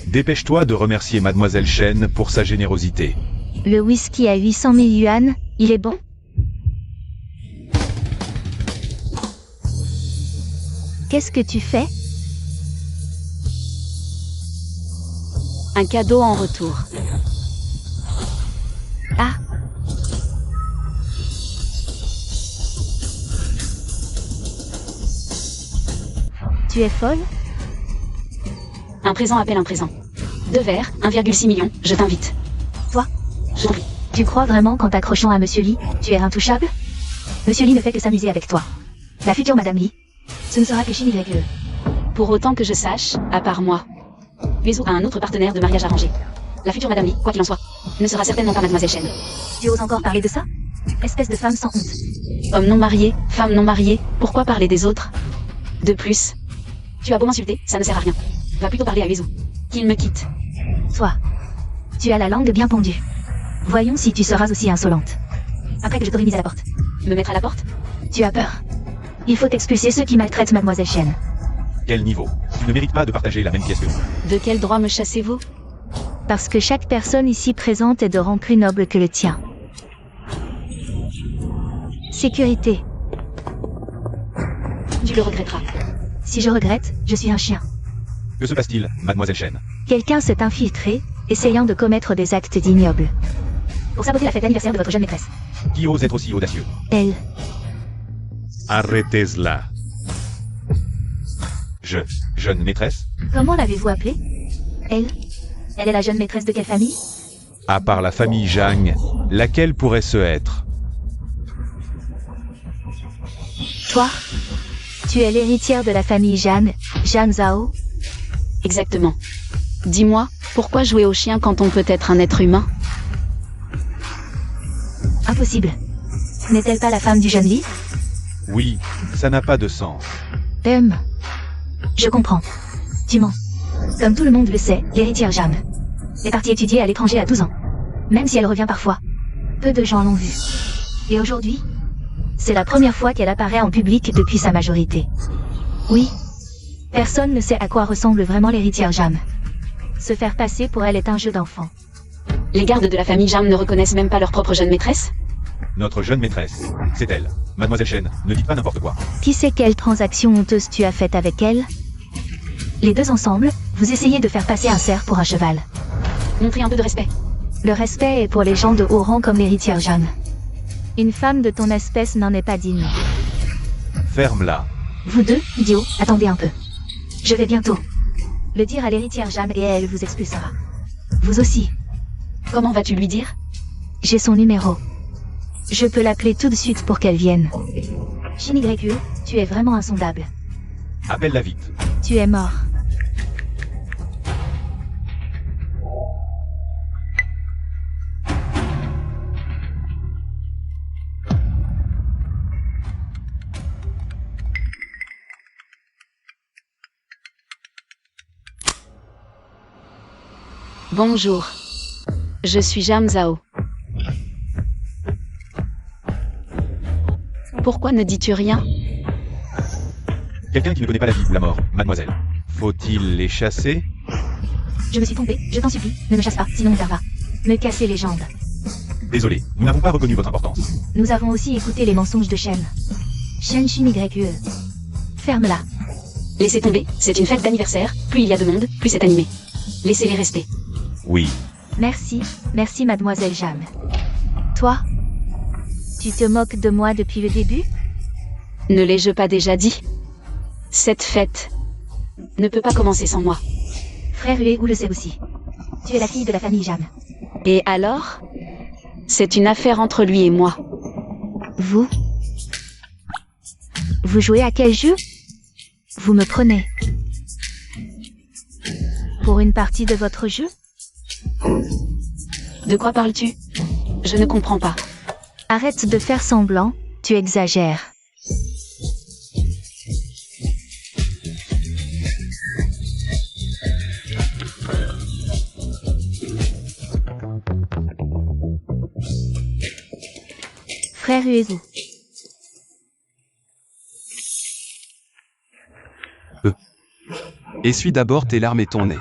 Speaker 3: Dépêche-toi de remercier Mademoiselle Chen pour sa générosité.
Speaker 2: Le whisky à 800 000 yuan, il est bon? Qu'est-ce que tu fais?
Speaker 1: Un cadeau en retour.
Speaker 2: Ah. Tu es folle?
Speaker 1: Un présent appelle un présent. 2 verres, 1,6 million, je t'invite.
Speaker 2: Toi?
Speaker 1: Je t'en prie.
Speaker 2: Tu crois vraiment qu'en t'accrochant à Monsieur Lee, tu es intouchable? Monsieur Lee ne fait que s'amuser avec toi. La future Madame Lee, ce ne sera que Shin YE.
Speaker 1: Pour autant que je sache, à part moi, Uezu a un autre partenaire de mariage arrangé. La future Madame Lee, quoi qu'il en soit, ne sera certainement pas Mademoiselle Chen.
Speaker 2: Tu oses encore parler de ça? Espèce de femme sans honte.
Speaker 1: Homme non marié, femme non mariée, pourquoi parler des autres? De plus, tu as beau m'insulter, ça ne sert à rien. Va plutôt parler à Uezu. Qu'il me quitte.
Speaker 2: Toi, tu as la langue bien pendue. Voyons si tu seras aussi insolente. Après que je t'aurai mise à la porte.
Speaker 1: Me mettre à la porte?
Speaker 2: Tu as peur. Il faut expulser ceux qui maltraitent Mademoiselle Chen.
Speaker 3: Quel niveau? Tu ne mérites pas de partager la même pièce que nous.
Speaker 1: De quel droit me chassez-vous?
Speaker 2: Parce que chaque personne ici présente est de rang plus noble que le tien. Sécurité.
Speaker 1: Tu le regretteras.
Speaker 2: Si je regrette, je suis un chien.
Speaker 3: Que se passe-t-il, Mademoiselle Chen?
Speaker 2: Quelqu'un s'est infiltré, essayant de commettre des actes ignobles. Pour saboter la fête d'anniversaire de votre jeune maîtresse.
Speaker 3: Qui ose être aussi audacieux?
Speaker 2: Elle.
Speaker 3: Arrêtez-la. Jeune maîtresse?
Speaker 2: Comment l'avez-vous appelée? Elle. Elle est la jeune maîtresse de quelle famille?
Speaker 3: À part la famille Zhang, laquelle pourrait ce être?
Speaker 2: Toi? Tu es l'héritière de la famille Jeanne, Jeanne Zhao?
Speaker 1: Exactement. Dis-moi, pourquoi jouer au chien quand on peut être un être humain?
Speaker 2: Impossible. N'est-elle pas la femme du jeune Lee?
Speaker 3: Oui, ça n'a pas de sens.
Speaker 2: Je comprends. Tu mens. Comme tout le monde le sait, l'héritière Jeanne est partie étudier à l'étranger à 12 ans. Même si elle revient parfois. Peu de gens l'ont vue. Et aujourd'hui, c'est la première fois qu'elle apparaît en public depuis sa majorité. Oui. Personne ne sait à quoi ressemble vraiment l'héritière Jeanne. Se faire passer pour elle est un jeu d'enfant.
Speaker 1: Les gardes de la famille Jam ne reconnaissent même pas leur propre jeune maîtresse?
Speaker 3: Notre jeune maîtresse, c'est elle. Mademoiselle Chen, ne dites pas n'importe quoi.
Speaker 2: Qui sait quelle transaction honteuse tu as faite avec elle? Les deux ensemble, vous essayez de faire passer un cerf pour un cheval.
Speaker 1: Montrez un peu de respect.
Speaker 2: Le respect est pour les gens de haut rang comme l'héritière Jeanne. Une femme de ton espèce n'en est pas digne.
Speaker 3: Ferme-la.
Speaker 2: Vous deux, idiots, attendez un peu. Je vais bientôt le dire à l'héritière Jeanne et elle vous expulsera. Vous aussi.
Speaker 1: Comment vas-tu lui dire?
Speaker 2: J'ai son numéro. Je peux l'appeler tout de suite pour qu'elle vienne. Shin YE, tu es vraiment insondable.
Speaker 3: Appelle-la vite.
Speaker 2: Tu es mort.
Speaker 1: Bonjour. Je suis Jam Zhao. Pourquoi ne dis-tu rien?
Speaker 5: Quelqu'un qui ne connaît pas la vie ou la mort, mademoiselle.
Speaker 3: Faut-il les chasser?
Speaker 2: Je me suis trompé, je t'en supplie, ne me chasse pas, sinon mon père va me casser les jambes.
Speaker 5: Désolé, nous n'avons pas reconnu votre importance.
Speaker 2: Nous avons aussi écouté les mensonges de Shen. Shen Shin YE. Ferme-la.
Speaker 1: Laissez tomber, c'est une fête d'anniversaire, plus il y a de monde, plus c'est animé. Laissez-les rester.
Speaker 3: Oui.
Speaker 2: Merci, merci mademoiselle Jam. Toi? Tu te moques de moi depuis le début?
Speaker 1: Ne l'ai-je pas déjà dit? Cette fête ne peut pas commencer sans moi.
Speaker 2: Frère Ueu le sait aussi. Tu es la fille de la famille Jam.
Speaker 1: Et alors? C'est une affaire entre lui et moi.
Speaker 2: Vous? Vous jouez à quel jeu? Vous me prenez pour une partie de votre jeu?
Speaker 1: De quoi parles-tu? Je ne comprends pas.
Speaker 2: Arrête de faire semblant, tu exagères. Frère Uezu.
Speaker 4: Essuie d'abord tes larmes et ton nez.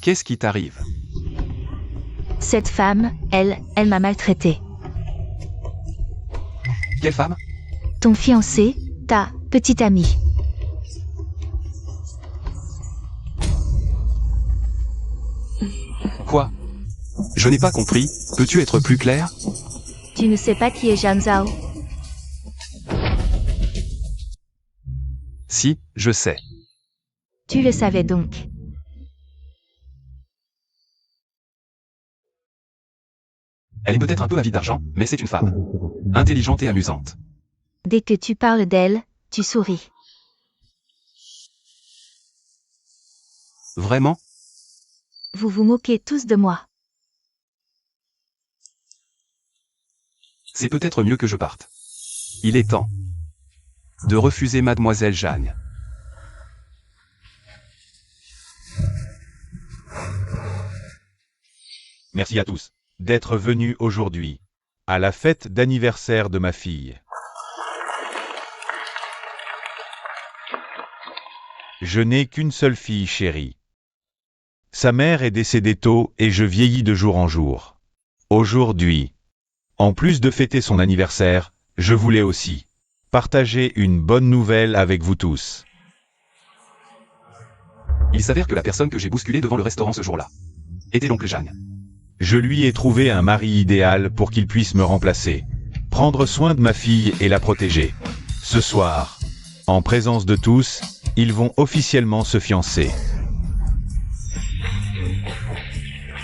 Speaker 4: Qu'est-ce qui t'arrive?
Speaker 2: Cette femme, elle m'a maltraité.
Speaker 4: Quelle femme?
Speaker 2: Ton fiancé, ta petite amie.
Speaker 4: Quoi? Je n'ai pas compris, peux-tu être plus clair?
Speaker 2: Tu ne sais pas qui est Jam Zhao?
Speaker 4: Si, je sais.
Speaker 2: Tu le savais donc.
Speaker 4: Elle est peut-être un peu avide d'argent, mais c'est une femme. Intelligente et amusante.
Speaker 2: Dès que tu parles d'elle, tu souris.
Speaker 4: Vraiment?
Speaker 2: Vous vous moquez tous de moi.
Speaker 4: C'est peut-être mieux que je parte. Il est temps de refuser mademoiselle Jeanne.
Speaker 5: Merci à tous.
Speaker 3: D'être venu aujourd'hui à la fête d'anniversaire de ma fille. Je n'ai qu'une seule fille chérie. Sa mère est décédée tôt et je vieillis de jour en jour. Aujourd'hui, en plus de fêter son anniversaire, je voulais aussi partager une bonne nouvelle avec vous tous.
Speaker 4: Il s'avère que la personne que j'ai bousculée devant le restaurant ce jour-là était l'oncle Jeanne.
Speaker 3: Je lui ai trouvé un mari idéal pour qu'il puisse me remplacer, prendre soin de ma fille et la protéger. Ce soir, en présence de tous, ils vont officiellement se fiancer.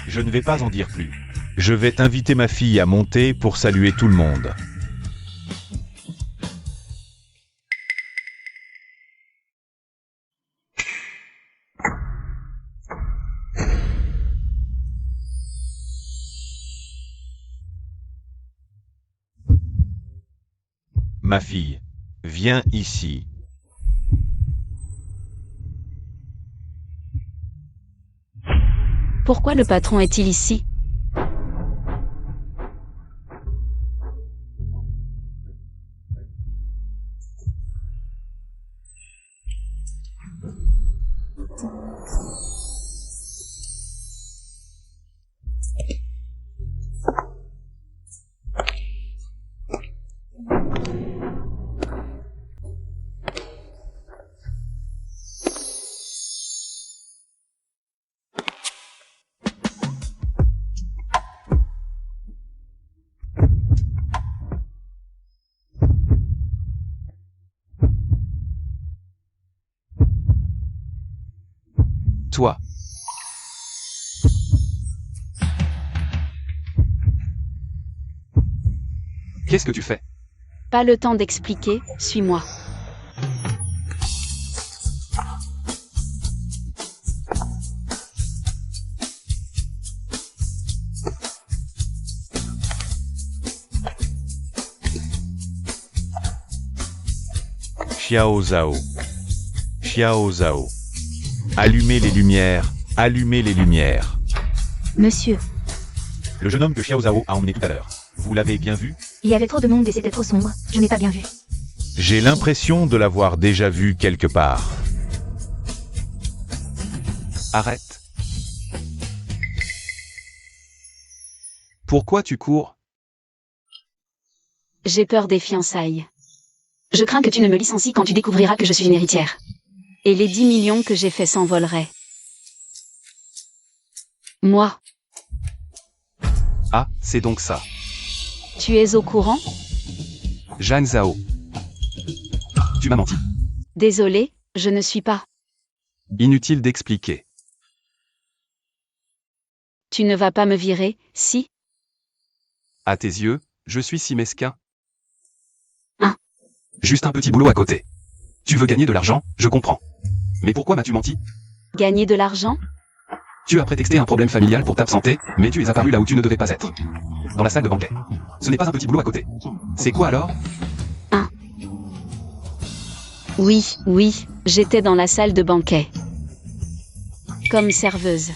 Speaker 3: Je ne vais pas en dire plus. Je vais inviter ma fille à monter pour saluer tout le monde. Ma fille, viens ici.
Speaker 1: Pourquoi le patron est-il ici?
Speaker 4: Toi. Qu'est-ce que tu fais?
Speaker 1: Pas le temps d'expliquer, suis-moi.
Speaker 3: Xiao Zhao. Xiao Zhao. Allumez les lumières, allumez les lumières.
Speaker 2: Monsieur,
Speaker 5: Le jeune homme que Xiao Zhao a emmené tout à l'heure. Vous l'avez bien vu?
Speaker 2: il y avait trop de monde et c'était trop sombre. Je n'ai pas bien vu.
Speaker 3: J'ai l'impression de l'avoir déjà vu quelque part.
Speaker 4: Arrête. Pourquoi tu cours?
Speaker 1: J'ai peur des fiançailles. Je crains que tu ne me licencies quand tu découvriras que je suis une héritière. Et les 10 millions que j'ai fait s'envoleraient. Moi,
Speaker 4: Ah, c'est donc ça.
Speaker 1: tu es au courant?
Speaker 4: Jeanne Zhao. Tu m'as menti.
Speaker 1: Désolé, je ne suis pas.
Speaker 4: Inutile d'expliquer.
Speaker 1: Tu ne vas pas me virer, si?
Speaker 4: À tes yeux, je suis si mesquin.
Speaker 1: Hein?
Speaker 4: Juste un petit boulot à côté. Tu veux gagner de l'argent, je comprends. Mais pourquoi m'as-tu menti?
Speaker 1: Gagner de l'argent?
Speaker 4: Tu as prétexté un problème familial pour t'absenter, mais tu es apparu là où tu ne devais pas être. Dans la salle de banquet. Ce n'est pas un petit boulot à côté. C'est quoi alors?
Speaker 1: Oui, j'étais dans la salle de banquet. Comme serveuse.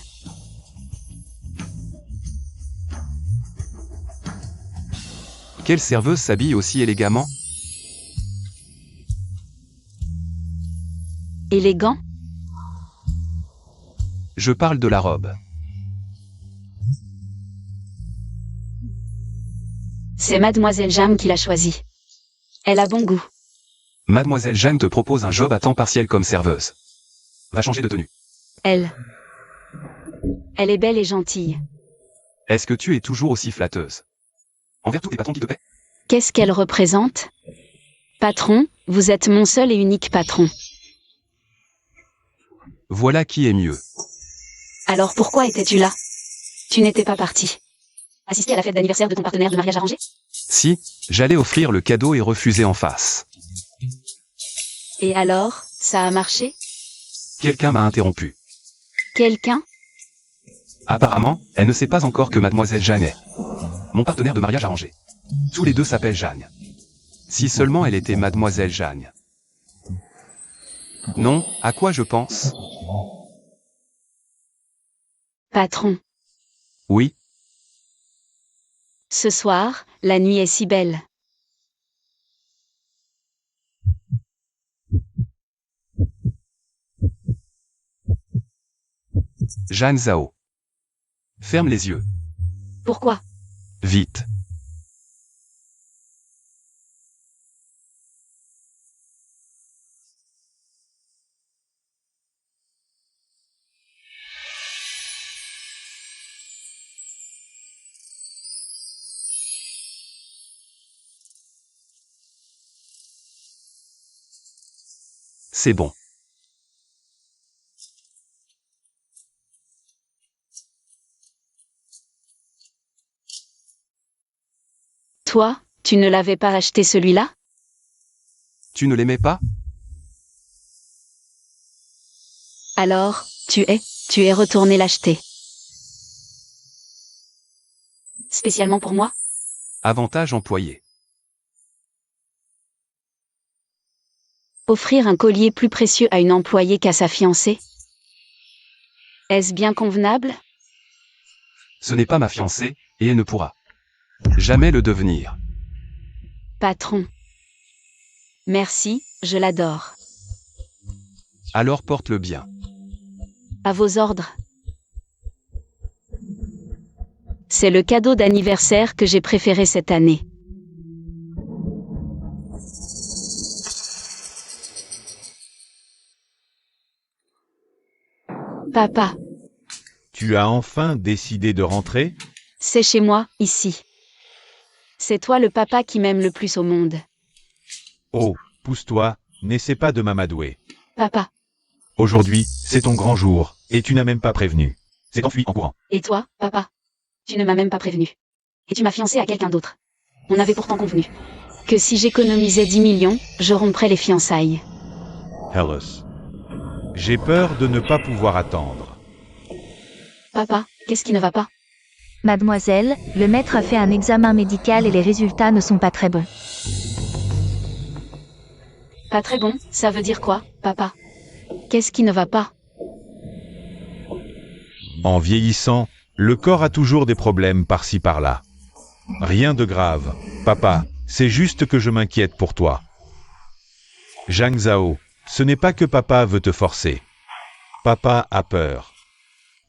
Speaker 4: Quelle serveuse s'habille aussi élégamment?
Speaker 1: Élégant?
Speaker 4: Je parle de la robe.
Speaker 1: C'est Mademoiselle Jam qui l'a choisie. Elle a bon goût.
Speaker 4: Mademoiselle Jeanne te propose un job à temps partiel comme serveuse. Va changer de tenue.
Speaker 1: Elle est belle et gentille.
Speaker 4: Est-ce que tu es toujours aussi flatteuse? Envers tous les patrons qui te paient?
Speaker 1: Qu'est-ce qu'elle représente? Patron, vous êtes mon seul et unique patron.
Speaker 4: Voilà qui est mieux.
Speaker 1: Alors pourquoi étais-tu là? Tu n'étais pas parti. Assister à la fête d'anniversaire de ton partenaire de mariage arrangé?
Speaker 4: Si, j'allais offrir le cadeau et refuser en face.
Speaker 1: Et alors, ça a marché?
Speaker 4: Quelqu'un m'a interrompu.
Speaker 1: Quelqu'un?
Speaker 4: Apparemment, elle ne sait pas encore que Mademoiselle Jeanne est mon partenaire de mariage arrangé. Tous les deux s'appellent Jeanne. Si seulement elle était Mademoiselle Jeanne. Non, à quoi je pense?
Speaker 1: Patron.
Speaker 4: Oui,
Speaker 1: Ce soir, la nuit est si belle.
Speaker 4: Jeanne Zhao. Ferme les yeux.
Speaker 1: Pourquoi?
Speaker 4: Vite. C'est bon.
Speaker 1: Toi, tu ne l'avais pas acheté celui-là?
Speaker 4: Tu ne l'aimais pas?
Speaker 1: Alors, tu es retourné l'acheter. Spécialement pour moi?
Speaker 4: Avantage employé.
Speaker 1: Offrir un collier plus précieux à une employée qu'à sa fiancée? Est-ce bien convenable?
Speaker 4: Ce n'est pas ma fiancée, et elle ne pourra jamais le devenir.
Speaker 1: Patron. Merci, je l'adore.
Speaker 4: Alors porte-le bien.
Speaker 1: À vos ordres. C'est le cadeau d'anniversaire que j'ai préféré cette année. Papa,
Speaker 3: Tu as enfin décidé de rentrer?
Speaker 1: c'est chez moi, ici. C'est toi le papa qui m'aime le plus au monde.
Speaker 3: Oh, pousse-toi, n'essaie pas de m'amadouer.
Speaker 1: Papa.
Speaker 5: Aujourd'hui, c'est ton grand jour, et tu n'as même pas prévenu. C'est enfui en courant.
Speaker 1: Et toi, papa? Tu ne m'as même pas prévenu. Et tu m'as fiancé à quelqu'un d'autre. On avait pourtant convenu que si j'économisais 10 millions, je romprais les fiançailles.
Speaker 3: Hellas. J'ai peur de ne pas pouvoir attendre.
Speaker 1: Papa, qu'est-ce qui ne va pas?
Speaker 2: Mademoiselle, le maître a fait un examen médical et les résultats ne sont pas très bons.
Speaker 1: Pas très bon, ça veut dire quoi, papa? Qu'est-ce qui ne va pas?
Speaker 3: En vieillissant, le corps a toujours des problèmes par-ci par-là. Rien de grave, papa, c'est juste que je m'inquiète pour toi. Zhang Zhao, ce n'est pas que papa veut te forcer. Papa a peur.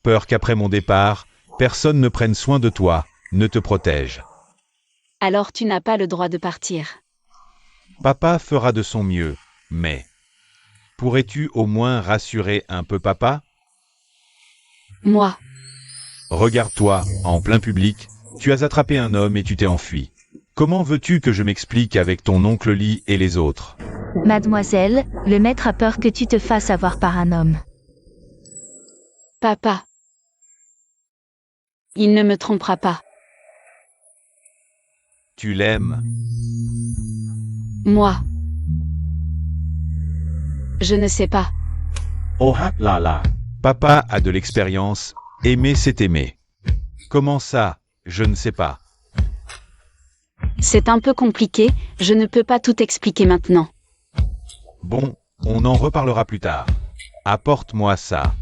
Speaker 3: Peur qu'après mon départ, personne ne prenne soin de toi, ne te protège.
Speaker 1: Alors tu n'as pas le droit de partir.
Speaker 3: Papa fera de son mieux, mais... Pourrais-tu au moins rassurer un peu papa?
Speaker 1: Moi,
Speaker 3: Regarde-toi, en plein public, tu as attrapé un homme et tu t'es enfui. Comment veux-tu que je m'explique avec ton oncle Li et les autres?
Speaker 2: Mademoiselle, le maître a peur que tu te fasses avoir par un homme.
Speaker 1: papa. Il ne me trompera pas.
Speaker 3: Tu l'aimes?
Speaker 1: Moi. Je ne sais pas.
Speaker 5: Oh là là.
Speaker 3: Papa a de l'expérience, aimer c'est aimer. Comment ça, je ne sais pas.
Speaker 1: C'est un peu compliqué, je ne peux pas tout expliquer maintenant.
Speaker 3: Bon, on en reparlera plus tard. Apporte-moi ça.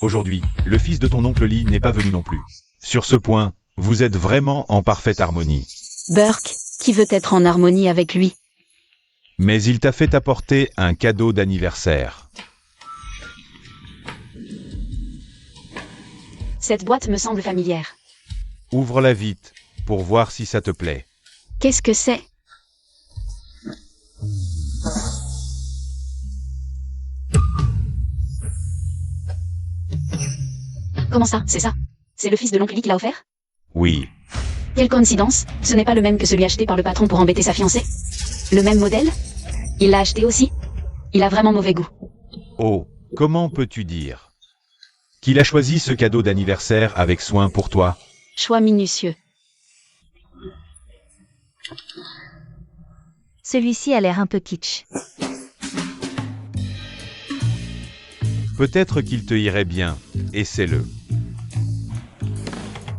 Speaker 3: Aujourd'hui, le fils de ton oncle Li n'est pas venu non plus. Sur ce point, vous êtes vraiment en parfaite harmonie.
Speaker 1: Burke, qui veut être en harmonie avec lui?
Speaker 3: Mais il t'a fait apporter un cadeau d'anniversaire.
Speaker 1: Cette boîte me semble familière.
Speaker 3: Ouvre-la vite, pour voir si ça te plaît.
Speaker 1: Qu'est-ce que c'est? Comment ça, c'est ça? C'est le fils de l'oncle Lee qui l'a offert?
Speaker 3: Oui.
Speaker 1: Quelle coïncidence, ce n'est pas le même que celui acheté par le patron pour embêter sa fiancée? Le même modèle? Il l'a acheté aussi? Il a vraiment mauvais goût.
Speaker 3: Oh, comment peux-tu dire qu'il a choisi ce cadeau d'anniversaire avec soin pour toi?
Speaker 1: Choix minutieux.
Speaker 2: Celui-ci a l'air un peu kitsch.
Speaker 3: Peut-être qu'il te irait bien, essaie-le.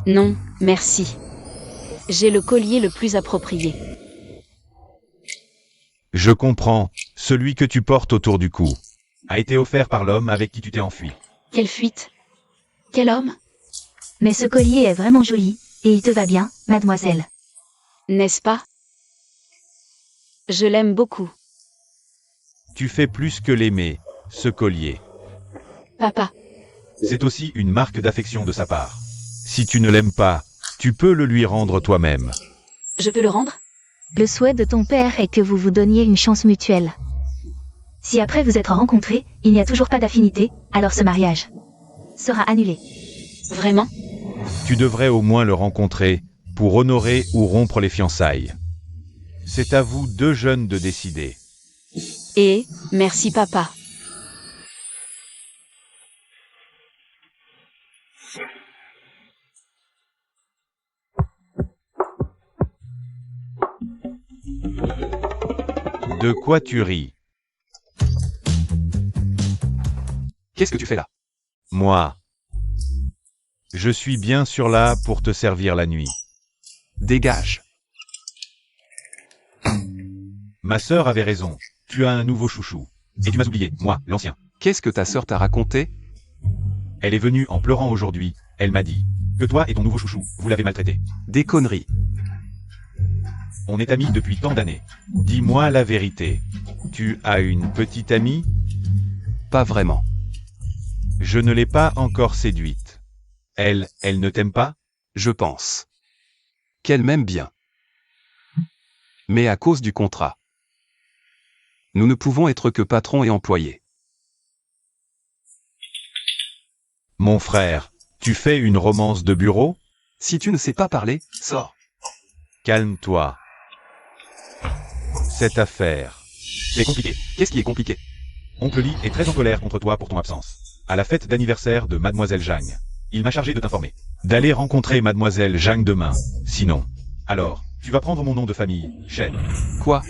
Speaker 1: Non, merci. J'ai le collier le plus approprié.
Speaker 3: Je comprends, celui que tu portes autour du cou a été offert par l'homme avec qui tu t'es enfui.
Speaker 1: Quelle fuite? Quel homme?
Speaker 2: Mais ce collier est vraiment joli, et il te va bien, mademoiselle.
Speaker 1: N'est-ce pas? Je l'aime beaucoup.
Speaker 3: Tu fais plus que l'aimer, ce collier.
Speaker 1: Papa,
Speaker 3: C'est aussi une marque d'affection de sa part. Si tu ne l'aimes pas, tu peux le lui rendre toi-même.
Speaker 1: je peux le rendre?
Speaker 2: Le souhait de ton père est que vous vous donniez une chance mutuelle. Si après vous êtes rencontrés, il n'y a toujours pas d'affinité, alors ce mariage sera annulé.
Speaker 1: Vraiment?
Speaker 3: Tu devrais au moins le rencontrer pour honorer ou rompre les fiançailles. C'est à vous deux jeunes de décider.
Speaker 1: Et, merci papa.
Speaker 3: De quoi tu ris?
Speaker 4: Qu'est-ce que tu fais là?
Speaker 3: Moi. Je suis bien sûr là pour te servir la nuit.
Speaker 4: Dégage.
Speaker 3: Ma sœur avait raison. Tu as un nouveau chouchou. Et tu m'as oublié, moi, l'ancien.
Speaker 4: Qu'est-ce que ta sœur t'a raconté?
Speaker 3: Elle est venue en pleurant aujourd'hui. Elle m'a dit que toi et ton nouveau chouchou, vous l'avez maltraité.
Speaker 4: Des conneries.
Speaker 3: On est amis depuis tant d'années. Dis-moi la vérité. Tu as une petite amie?
Speaker 4: Pas vraiment.
Speaker 3: Je ne l'ai pas encore séduite. Elle ne t'aime pas?
Speaker 4: Je pense qu'elle m'aime bien. Mais à cause du contrat. Nous ne pouvons être que patron et employé.
Speaker 3: Mon frère, tu fais une romance de bureau?
Speaker 4: Si tu ne sais pas parler, sors.
Speaker 3: Calme-toi. Cette affaire. C'est compliqué.
Speaker 4: Qu'est-ce qui est compliqué?
Speaker 3: Oncle Lee est très en colère contre toi pour ton absence. À la fête d'anniversaire de Mademoiselle Zhang. Il m'a chargé de t'informer. D'aller rencontrer Mademoiselle Zhang demain. Sinon. Alors, tu vas prendre mon nom de famille, Shen.
Speaker 4: Quoi?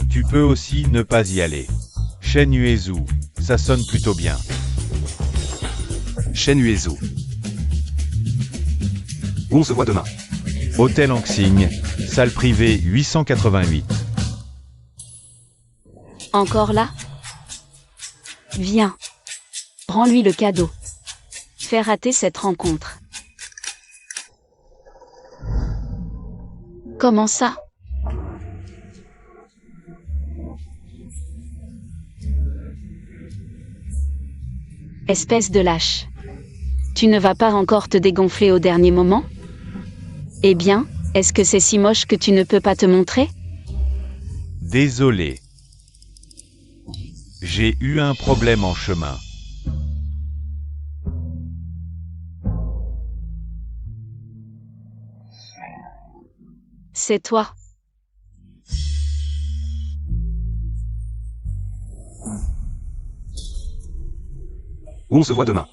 Speaker 3: Tu peux aussi ne pas y aller. Shen Yuezu. Ça sonne plutôt bien.
Speaker 4: Shen Yuezu. On se voit demain.
Speaker 3: Hôtel Anxing, salle privée 888.
Speaker 1: Encore là? Viens. Rends-lui le cadeau. Fais rater cette rencontre. Comment ça? Espèce de lâche. Tu ne vas pas encore te dégonfler au dernier moment? Eh bien, est-ce que c'est si moche que tu ne peux pas te montrer?
Speaker 3: Désolé. J'ai eu un problème en chemin.
Speaker 1: C'est toi.
Speaker 4: Où on se voit demain?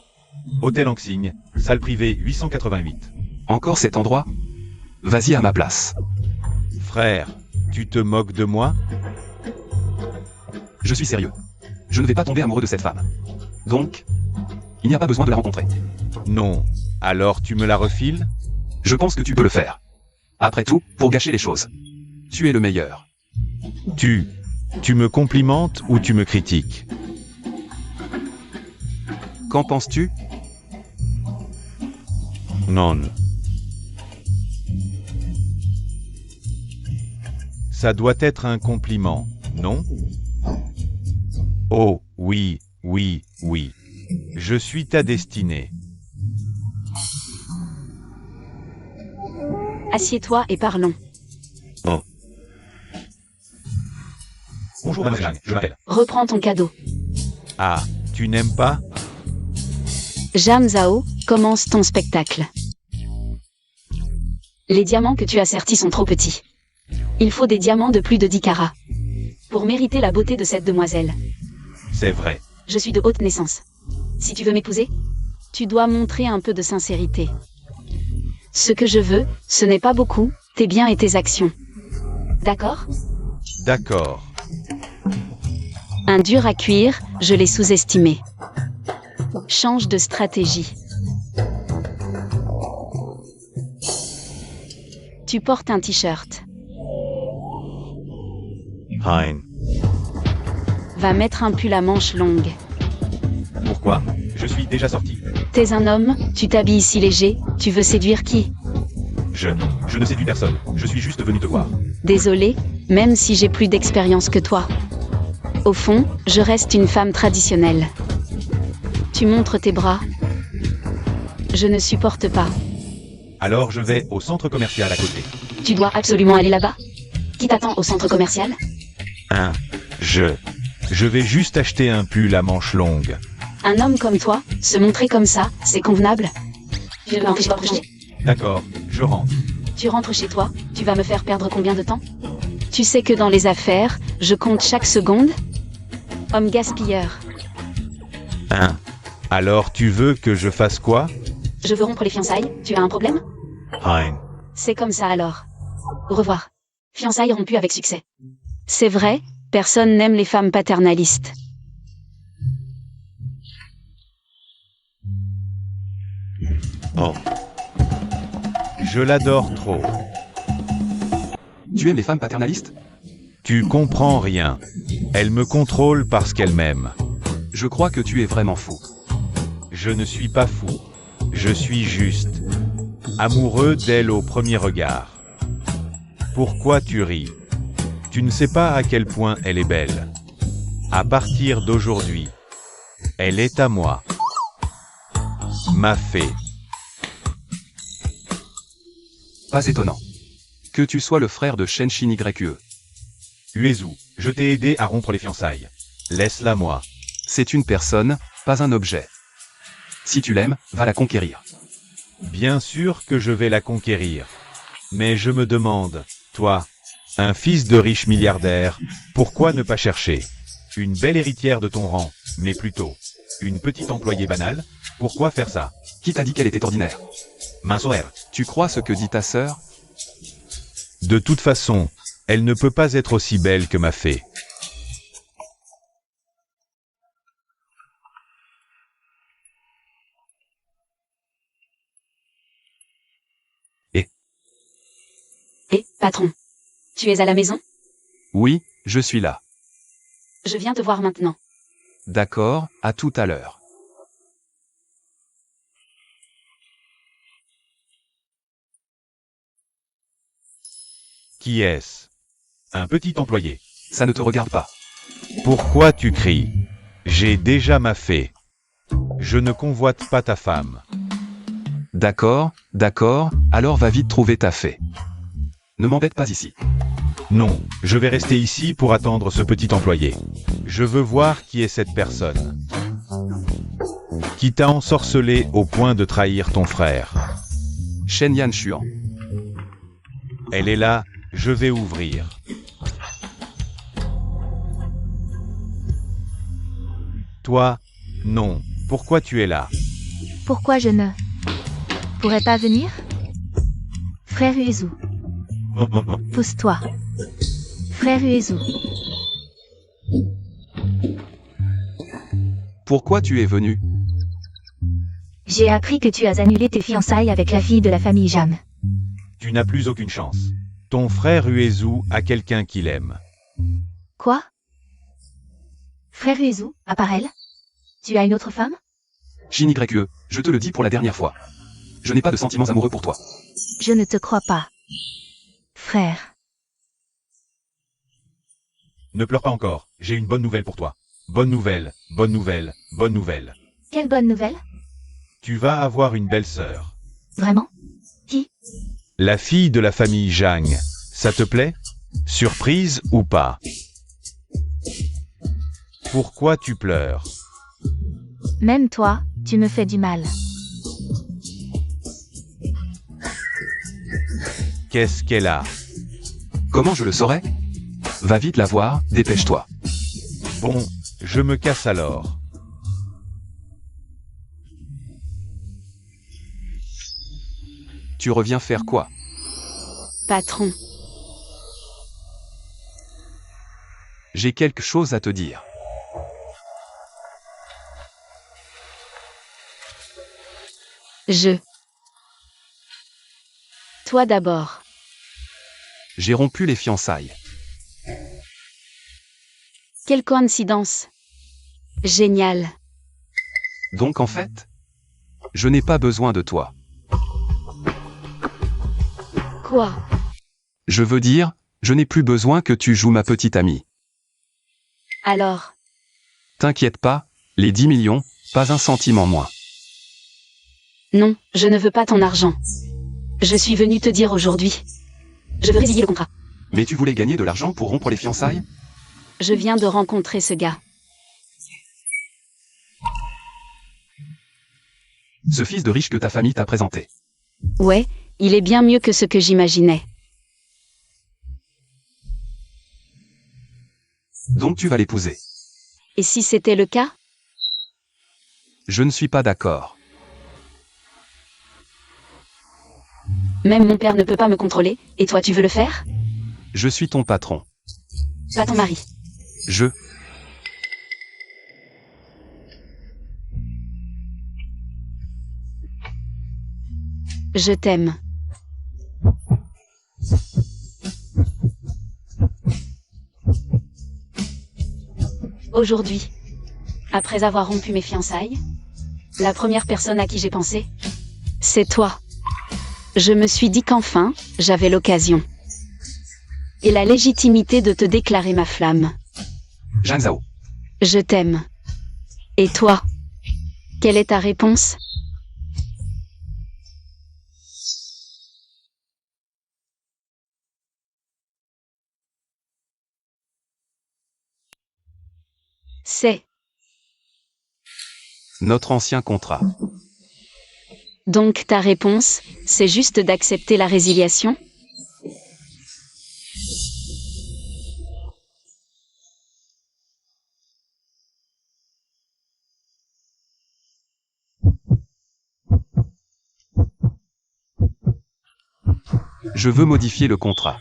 Speaker 5: Hôtel Anxigne, salle privée 888.
Speaker 4: Encore cet endroit? Vas-y à ma place.
Speaker 3: Frère, tu te moques de moi?
Speaker 4: Je suis sérieux. Je ne vais pas tomber amoureux de cette femme. Donc, il n'y a pas besoin de la rencontrer.
Speaker 3: Non. Alors tu me la refiles?
Speaker 4: Je pense que tu peux le faire. Après tout, pour gâcher les choses. Tu es le meilleur.
Speaker 3: Tu me complimentes ou tu me critiques?
Speaker 4: Qu'en penses-tu?
Speaker 3: Non. Ça doit être un compliment, non? Oh, oui, oui, oui. Je suis ta destinée.
Speaker 1: Assieds-toi et parlons.
Speaker 5: Bonjour Madame Jeanne, je m'appelle.
Speaker 1: Reprends ton cadeau.
Speaker 3: Ah, tu n'aimes pas?
Speaker 1: Jam Zhao, commence ton spectacle. Les diamants que tu as sertis sont trop petits. Il faut des diamants de plus de 10 carats. Pour mériter la beauté de cette demoiselle.
Speaker 3: C'est vrai.
Speaker 1: Je suis de haute naissance. Si tu veux m'épouser, tu dois montrer un peu de sincérité. Ce que je veux, ce n'est pas beaucoup, tes biens et tes actions. D'accord?
Speaker 3: D'accord.
Speaker 1: Un dur à cuire, je l'ai sous-estimé. Change de stratégie. Tu portes un t-shirt.
Speaker 3: Hein.
Speaker 1: Va mettre un pull à manches longues.
Speaker 5: Pourquoi? Je suis déjà sorti.
Speaker 1: T'es un homme, tu t'habilles si léger, tu veux séduire qui?
Speaker 5: Je ne séduis personne. Je suis juste venu te voir.
Speaker 1: Désolé, même si j'ai plus d'expérience que toi. Au fond, je reste une femme traditionnelle. Tu montres tes bras. Je ne supporte pas.
Speaker 5: Alors je vais au centre commercial à côté.
Speaker 1: Tu dois absolument aller là-bas? Qui t'attend au centre commercial?
Speaker 3: Je vais juste acheter un pull à manches longues.
Speaker 1: Un homme comme toi, se montrer comme ça, c'est convenable? Je ne m'empêche pas de changer.
Speaker 5: D'accord, je rentre.
Speaker 1: Tu rentres chez toi, tu vas me faire perdre combien de temps? Tu sais que dans les affaires, je compte chaque seconde? Homme gaspilleur.
Speaker 3: Alors tu veux que je fasse quoi?
Speaker 1: Je veux rompre les fiançailles, tu as un problème?
Speaker 3: Hein.
Speaker 1: C'est comme ça alors. Au revoir. Fiançailles rompues avec succès. C'est vrai, personne n'aime les femmes paternalistes.
Speaker 3: Oh. Je l'adore trop.
Speaker 4: Tu aimes les femmes paternalistes?
Speaker 3: Tu comprends rien. Elle me contrôle parce qu'elle m'aime.
Speaker 4: Je crois que tu es vraiment fou.
Speaker 3: Je ne suis pas fou. Je suis juste amoureux d'elle au premier regard. Pourquoi tu ris? Tu ne sais pas à quel point elle est belle. À partir d'aujourd'hui, elle est à moi. Ma fée.
Speaker 4: Pas étonnant. Que tu sois le frère de Shen Shin Yue.
Speaker 5: Uezu, je t'ai aidé à rompre les fiançailles.
Speaker 3: Laisse-la moi.
Speaker 4: C'est une personne, pas un objet. Si tu l'aimes, va la conquérir.
Speaker 3: Bien sûr que je vais la conquérir. Mais je me demande, toi, un fils de riche milliardaire, pourquoi ne pas chercher une belle héritière de ton rang, mais plutôt une petite employée banale? Pourquoi faire ça?
Speaker 4: Qui t'a dit qu'elle était ordinaire?
Speaker 5: Mansoer,
Speaker 4: Tu crois ce que dit ta sœur?
Speaker 3: De toute façon, elle ne peut pas être aussi belle que ma fée.
Speaker 1: Hé, patron. Tu es à la maison?
Speaker 4: Oui, je suis là.
Speaker 1: Je viens te voir maintenant.
Speaker 4: D'accord, à tout à l'heure.
Speaker 3: Qui est-ce?
Speaker 5: Un petit employé.
Speaker 4: Ça ne te regarde pas.
Speaker 3: Pourquoi tu cries? J'ai déjà ma fée. Je ne convoite pas ta femme.
Speaker 4: D'accord, alors va vite trouver ta fée. Ne m'embête pas ici.
Speaker 5: Non, je vais rester ici pour attendre ce petit employé.
Speaker 3: Je veux voir qui est cette personne. Qui t'a ensorcelé au point de trahir ton frère.
Speaker 4: Shen Yan Xuan.
Speaker 3: Elle est là, je vais ouvrir. Toi, non. Pourquoi tu es là?
Speaker 2: Pourquoi je ne pourrais pas venir? Frère Uezu, pousse-toi. Frère Uezu,
Speaker 4: Pourquoi tu es venu?
Speaker 2: j'ai appris que tu as annulé tes fiançailles avec la fille de la famille Jam.
Speaker 5: Tu n'as plus aucune chance.
Speaker 3: Ton frère Uezu a quelqu'un qu'il aime.
Speaker 2: Quoi? Frère Uezu, à part elle? Tu as une autre femme?
Speaker 4: Shin YE, je te le dis pour la dernière fois. Je n'ai pas de sentiments amoureux pour toi.
Speaker 2: Je ne te crois pas. Frère.
Speaker 5: Ne pleure pas encore, j'ai une bonne nouvelle pour toi. Bonne nouvelle, bonne nouvelle, bonne nouvelle.
Speaker 2: Quelle bonne nouvelle?
Speaker 3: Tu vas avoir une belle sœur.
Speaker 2: Vraiment? Qui?
Speaker 3: La fille de la famille Zhang. Ça te plaît? Surprise ou pas? Pourquoi tu pleures?
Speaker 2: Même toi, tu me fais du mal.
Speaker 3: Qu'est-ce qu'elle a?
Speaker 4: Comment je le saurais? Va vite la voir, dépêche-toi.
Speaker 3: Bon, je me casse alors.
Speaker 4: Tu reviens faire quoi?
Speaker 1: Patron,
Speaker 4: J'ai quelque chose à te dire.
Speaker 1: Toi d'abord.
Speaker 4: J'ai rompu les fiançailles.
Speaker 1: Quelle coïncidence. Génial.
Speaker 4: Donc en fait, je n'ai pas besoin de toi.
Speaker 1: Quoi?
Speaker 4: Je veux dire, je n'ai plus besoin que tu joues ma petite amie.
Speaker 1: Alors,
Speaker 4: T'inquiète pas, les 10 millions, pas un centime en moins.
Speaker 1: non, je ne veux pas ton argent. Je suis venu te dire aujourd'hui. Je veux résilier le contrat.
Speaker 4: Mais tu voulais gagner de l'argent pour rompre les fiançailles?
Speaker 1: Je viens de rencontrer ce gars.
Speaker 4: Ce fils de riche que ta famille t'a présenté.
Speaker 1: Ouais, il est bien mieux que ce que j'imaginais.
Speaker 4: Donc tu vas l'épouser.
Speaker 1: Et si c'était le cas?
Speaker 4: Je ne suis pas d'accord.
Speaker 1: Même mon père ne peut pas me contrôler, et toi tu veux le faire?
Speaker 4: Je suis ton patron.
Speaker 1: Pas ton mari.
Speaker 4: Je...
Speaker 1: Je t'aime. Aujourd'hui, après avoir rompu mes fiançailles, la première personne à qui j'ai pensé, c'est toi. Je me suis dit qu'enfin, j'avais l'occasion. Et la légitimité de te déclarer ma flamme.
Speaker 4: Zhang Zhao.
Speaker 1: Je t'aime. Et toi? Quelle est ta réponse? C'est.
Speaker 4: Notre ancien contrat.
Speaker 1: Donc ta réponse, c'est juste d'accepter la résiliation?
Speaker 4: Je veux modifier le contrat.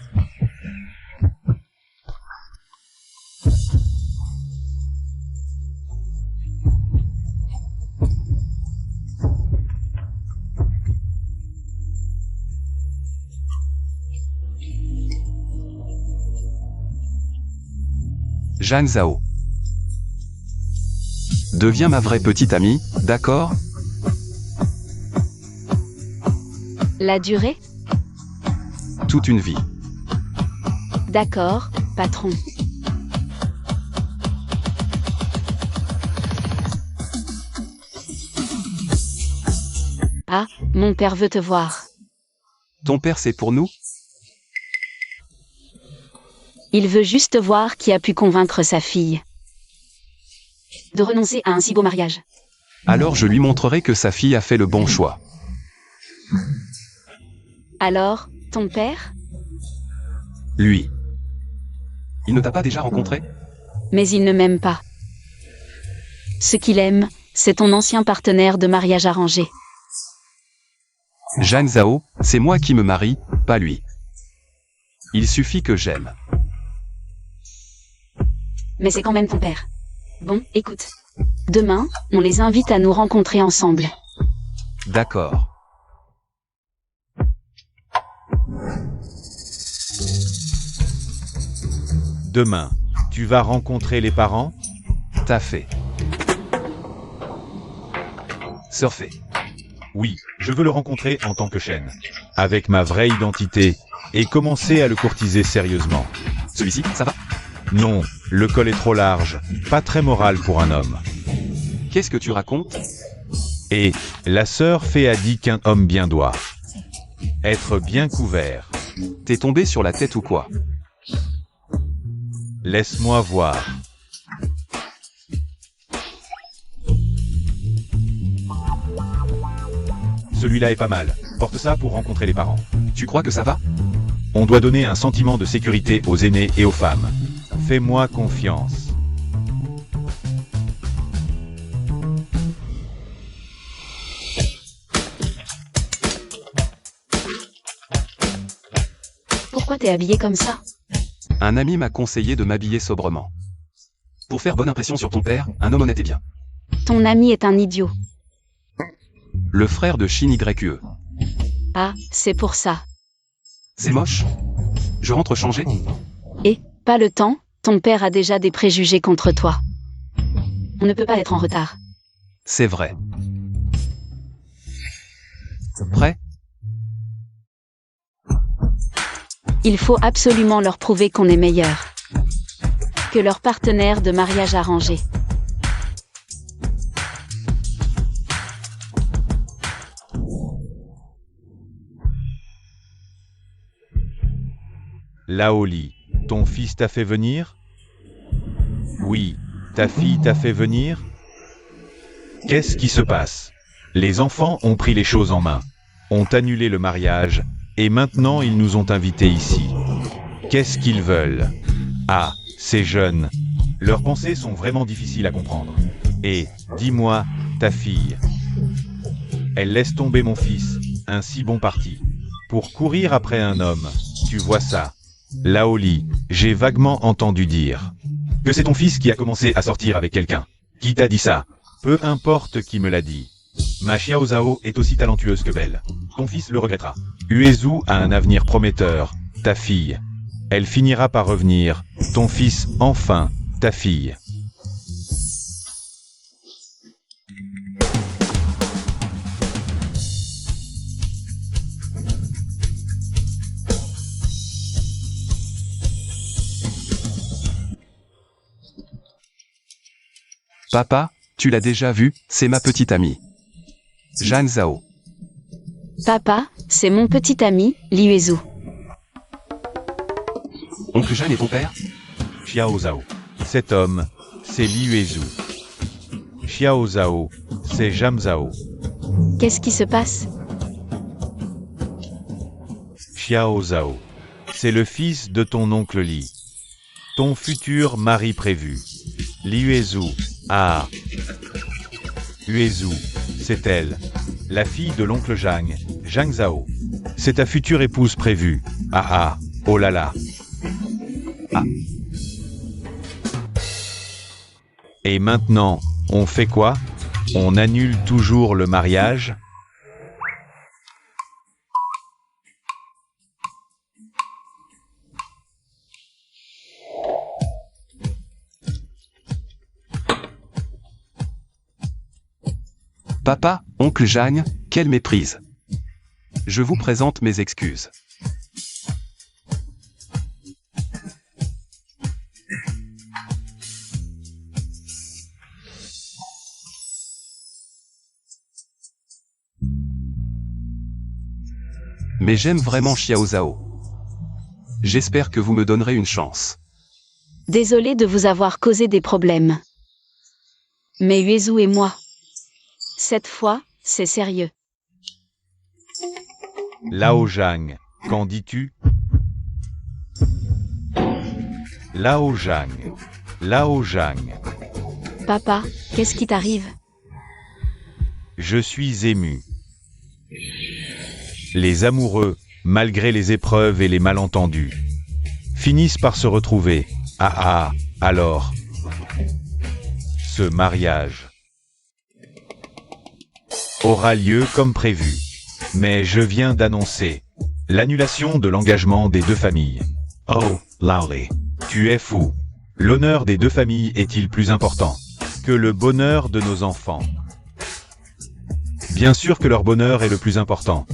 Speaker 4: Zhang Zhao. Deviens ma vraie petite amie, d'accord?
Speaker 1: La durée?
Speaker 4: Toute une vie.
Speaker 1: D'accord, patron. Ah, mon père veut te voir.
Speaker 4: Ton père c'est pour nous?
Speaker 1: Il veut juste voir qui a pu convaincre sa fille de renoncer à un si beau mariage.
Speaker 4: Alors je lui montrerai que sa fille a fait le bon choix.
Speaker 1: Alors, ton père?
Speaker 4: Lui. Il ne t'a pas déjà rencontré?
Speaker 1: Mais il ne m'aime pas. Ce qu'il aime, c'est ton ancien partenaire de mariage arrangé.
Speaker 4: Zhang Zhao, c'est moi qui me marie, pas lui. Il suffit que j'aime.
Speaker 1: Mais c'est quand même ton père. Bon, écoute. Demain, on les invite à nous rencontrer ensemble.
Speaker 4: D'accord.
Speaker 3: Demain, tu vas rencontrer les parents?
Speaker 4: T'as fait. Surfer.
Speaker 3: Oui, je veux le rencontrer en tant que Shen, avec ma vraie identité, et commencer à le courtiser sérieusement.
Speaker 4: Celui-ci, ça va?
Speaker 3: Non, le col est trop large, pas très moral pour un homme.
Speaker 4: Qu'est-ce que tu racontes?
Speaker 3: Et la sœur Fée a dit qu'un homme bien doit être bien couvert.
Speaker 4: T'es tombé sur la tête ou quoi?
Speaker 3: Laisse-moi voir. Celui-là est pas mal. Porte ça pour rencontrer les parents.
Speaker 4: Tu crois que ça va?
Speaker 3: On doit donner un sentiment de sécurité aux aînés et aux femmes. Fais-moi confiance.
Speaker 1: Pourquoi t'es habillé comme ça?
Speaker 4: Un ami m'a conseillé de m'habiller sobrement. Pour faire bonne impression sur ton père, un homme honnête et bien.
Speaker 1: Ton ami est un idiot.
Speaker 4: Le frère de Shin YE.
Speaker 1: Ah, c'est pour ça.
Speaker 4: C'est moche? Je rentre changer?
Speaker 1: Et, pas le temps, ton père a déjà des préjugés contre toi. On ne peut pas être en retard.
Speaker 4: C'est vrai. Prêt?
Speaker 1: Il faut absolument leur prouver qu'on est meilleur que leur partenaire de mariage arrangé.
Speaker 3: Laoli, ton fils t'a fait venir? Oui, ta fille t'a fait venir? Qu'est-ce qui se passe? Les enfants ont pris les choses en main, ont annulé le mariage, et maintenant ils nous ont invités ici. Qu'est-ce qu'ils veulent? Ah, ces jeunes. Leurs pensées sont vraiment difficiles à comprendre. Et, dis-moi, ta fille. Elle laisse tomber mon fils, un si bon parti. Pour courir après un homme, tu vois ça. Laoli, j'ai vaguement entendu dire que c'est ton fils qui a commencé à sortir avec quelqu'un. Qui t'a dit ça? Peu importe qui me l'a dit. Ma Xiao Zhao est aussi talentueuse que belle. Ton fils le regrettera. Uezu a un avenir prometteur. Ta fille. Elle finira par revenir. Ton fils, enfin, ta fille.
Speaker 4: Papa, tu l'as déjà vu, c'est ma petite amie. Zhang Zhao.
Speaker 1: Papa, c'est mon petit ami, Liuezu.
Speaker 4: Oncle Jeanne et ton père?
Speaker 3: Xiao Zhao. Cet homme, c'est Liuezu. Xiao Zhao, c'est Zhang Zhao.
Speaker 1: Qu'est-ce qui se passe?
Speaker 3: Xiao Zhao. C'est le fils de ton oncle Li. Ton futur mari prévu. Liuezu. Ah. Uezu. C'est elle. La fille de l'oncle Zhang. Zhang Zhao. C'est ta future épouse prévue. Ah ah. Oh là là. Ah. Et maintenant, on fait quoi? On annule toujours le mariage?
Speaker 4: Papa, oncle Jagne, quelle méprise. Je vous présente mes excuses. Mais j'aime vraiment Xiao Zhao. J'espère que vous me donnerez une chance.
Speaker 1: Désolé de vous avoir causé des problèmes. Mais Uezu et moi. Cette fois, c'est sérieux.
Speaker 3: Lao Zhang, qu'en dis-tu? Lao Zhang. Lao Zhang.
Speaker 1: Papa, qu'est-ce qui t'arrive?
Speaker 3: Je suis ému. Les amoureux, malgré les épreuves et les malentendus, finissent par se retrouver. Alors. Ce mariage aura lieu comme prévu. Mais je viens d'annoncer l'annulation de l'engagement des deux familles. Oh, Laoli, tu es fou. L'honneur des deux familles est-il plus important que le bonheur de nos enfants? Bien sûr que leur bonheur est le plus important.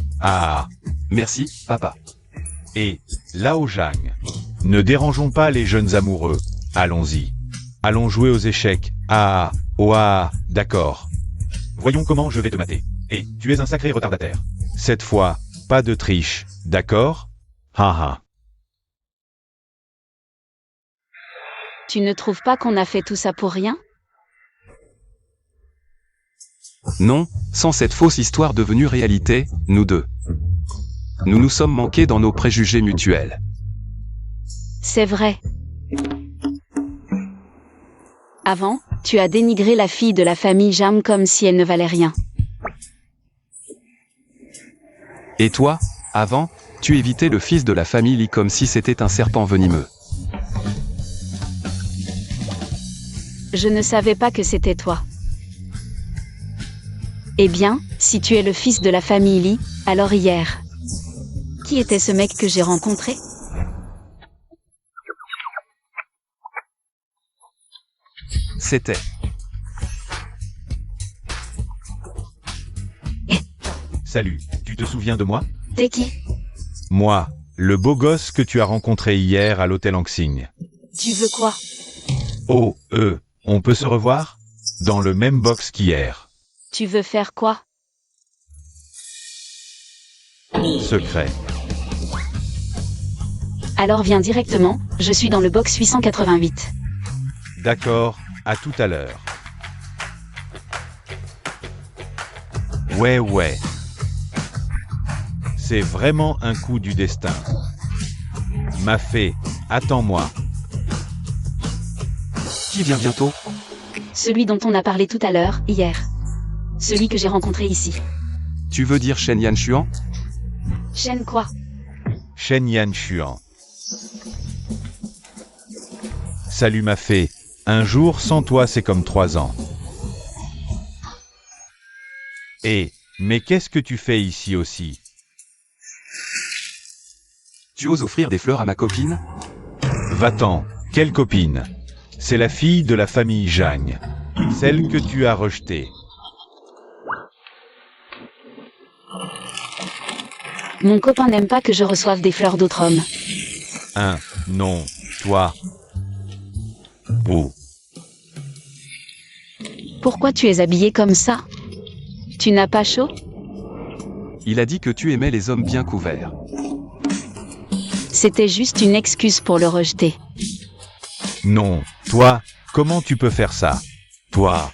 Speaker 4: Merci, papa.
Speaker 3: Et, Lao Zhang, ne dérangeons pas les jeunes amoureux. Allons-y. Allons jouer aux échecs. D'accord. Voyons comment je vais te mater. Et, tu es un sacré retardataire. Cette fois, pas de triche, d'accord?
Speaker 1: Tu ne trouves pas qu'on a fait tout ça pour rien?
Speaker 4: Non, sans cette fausse histoire devenue réalité, nous deux. Nous nous sommes manqués dans nos préjugés mutuels.
Speaker 1: C'est vrai. Avant, tu as dénigré la fille de la famille Jam comme si elle ne valait rien.
Speaker 4: Et toi, avant, tu évitais le fils de la famille Li comme si c'était un serpent venimeux.
Speaker 1: Je ne savais pas que c'était toi. Eh bien, si tu es le fils de la famille Li, alors hier. Qui était ce mec que j'ai rencontré?
Speaker 4: C'était.
Speaker 3: Salut, tu te souviens de moi?
Speaker 1: T'es qui?
Speaker 3: Moi, le beau gosse que tu as rencontré hier à l'hôtel Anxing.
Speaker 1: Tu veux quoi?
Speaker 3: On peut se revoir? Dans le même box qu'hier.
Speaker 1: Tu veux faire quoi?
Speaker 3: Secret.
Speaker 1: Alors viens directement, je suis dans le box 888.
Speaker 3: D'accord, à tout à l'heure. Ouais. C'est vraiment un coup du destin. Ma fée, attends-moi.
Speaker 4: Qui vient bientôt?
Speaker 1: Celui dont on a parlé tout à l'heure, hier. Celui que j'ai rencontré ici.
Speaker 4: Tu veux dire Shen Yanshuan?
Speaker 1: Shen quoi?
Speaker 3: Shen Yanshuan. Salut ma fée. Un jour sans toi c'est comme 3 ans. Mais qu'est-ce que tu fais ici aussi?
Speaker 4: Tu oses offrir des fleurs à ma copine?
Speaker 3: Va-t'en, quelle copine? C'est la fille de la famille Jagne. Celle que tu as rejetée.
Speaker 1: Mon copain n'aime pas que je reçoive des fleurs d'autres hommes.
Speaker 3: Non, toi.
Speaker 1: Pourquoi tu es habillé comme ça? Tu n'as pas chaud?
Speaker 4: Il a dit que tu aimais les hommes bien couverts.
Speaker 1: C'était juste une excuse pour le rejeter.
Speaker 3: Non, toi, comment tu peux faire ça? Toi.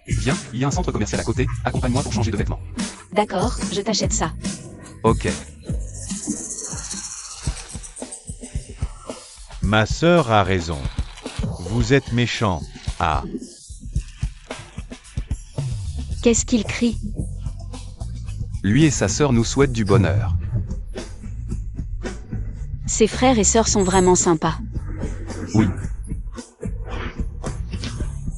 Speaker 4: Viens, il y a un centre commercial à côté, accompagne-moi pour changer de vêtements.
Speaker 1: D'accord, je t'achète ça.
Speaker 4: Ok.
Speaker 3: Ma sœur a raison. Vous êtes méchant.
Speaker 1: Qu'est-ce qu'il crie?
Speaker 4: Lui et sa sœur nous souhaitent du bonheur.
Speaker 1: Ses frères et sœurs sont vraiment sympas.
Speaker 4: Oui,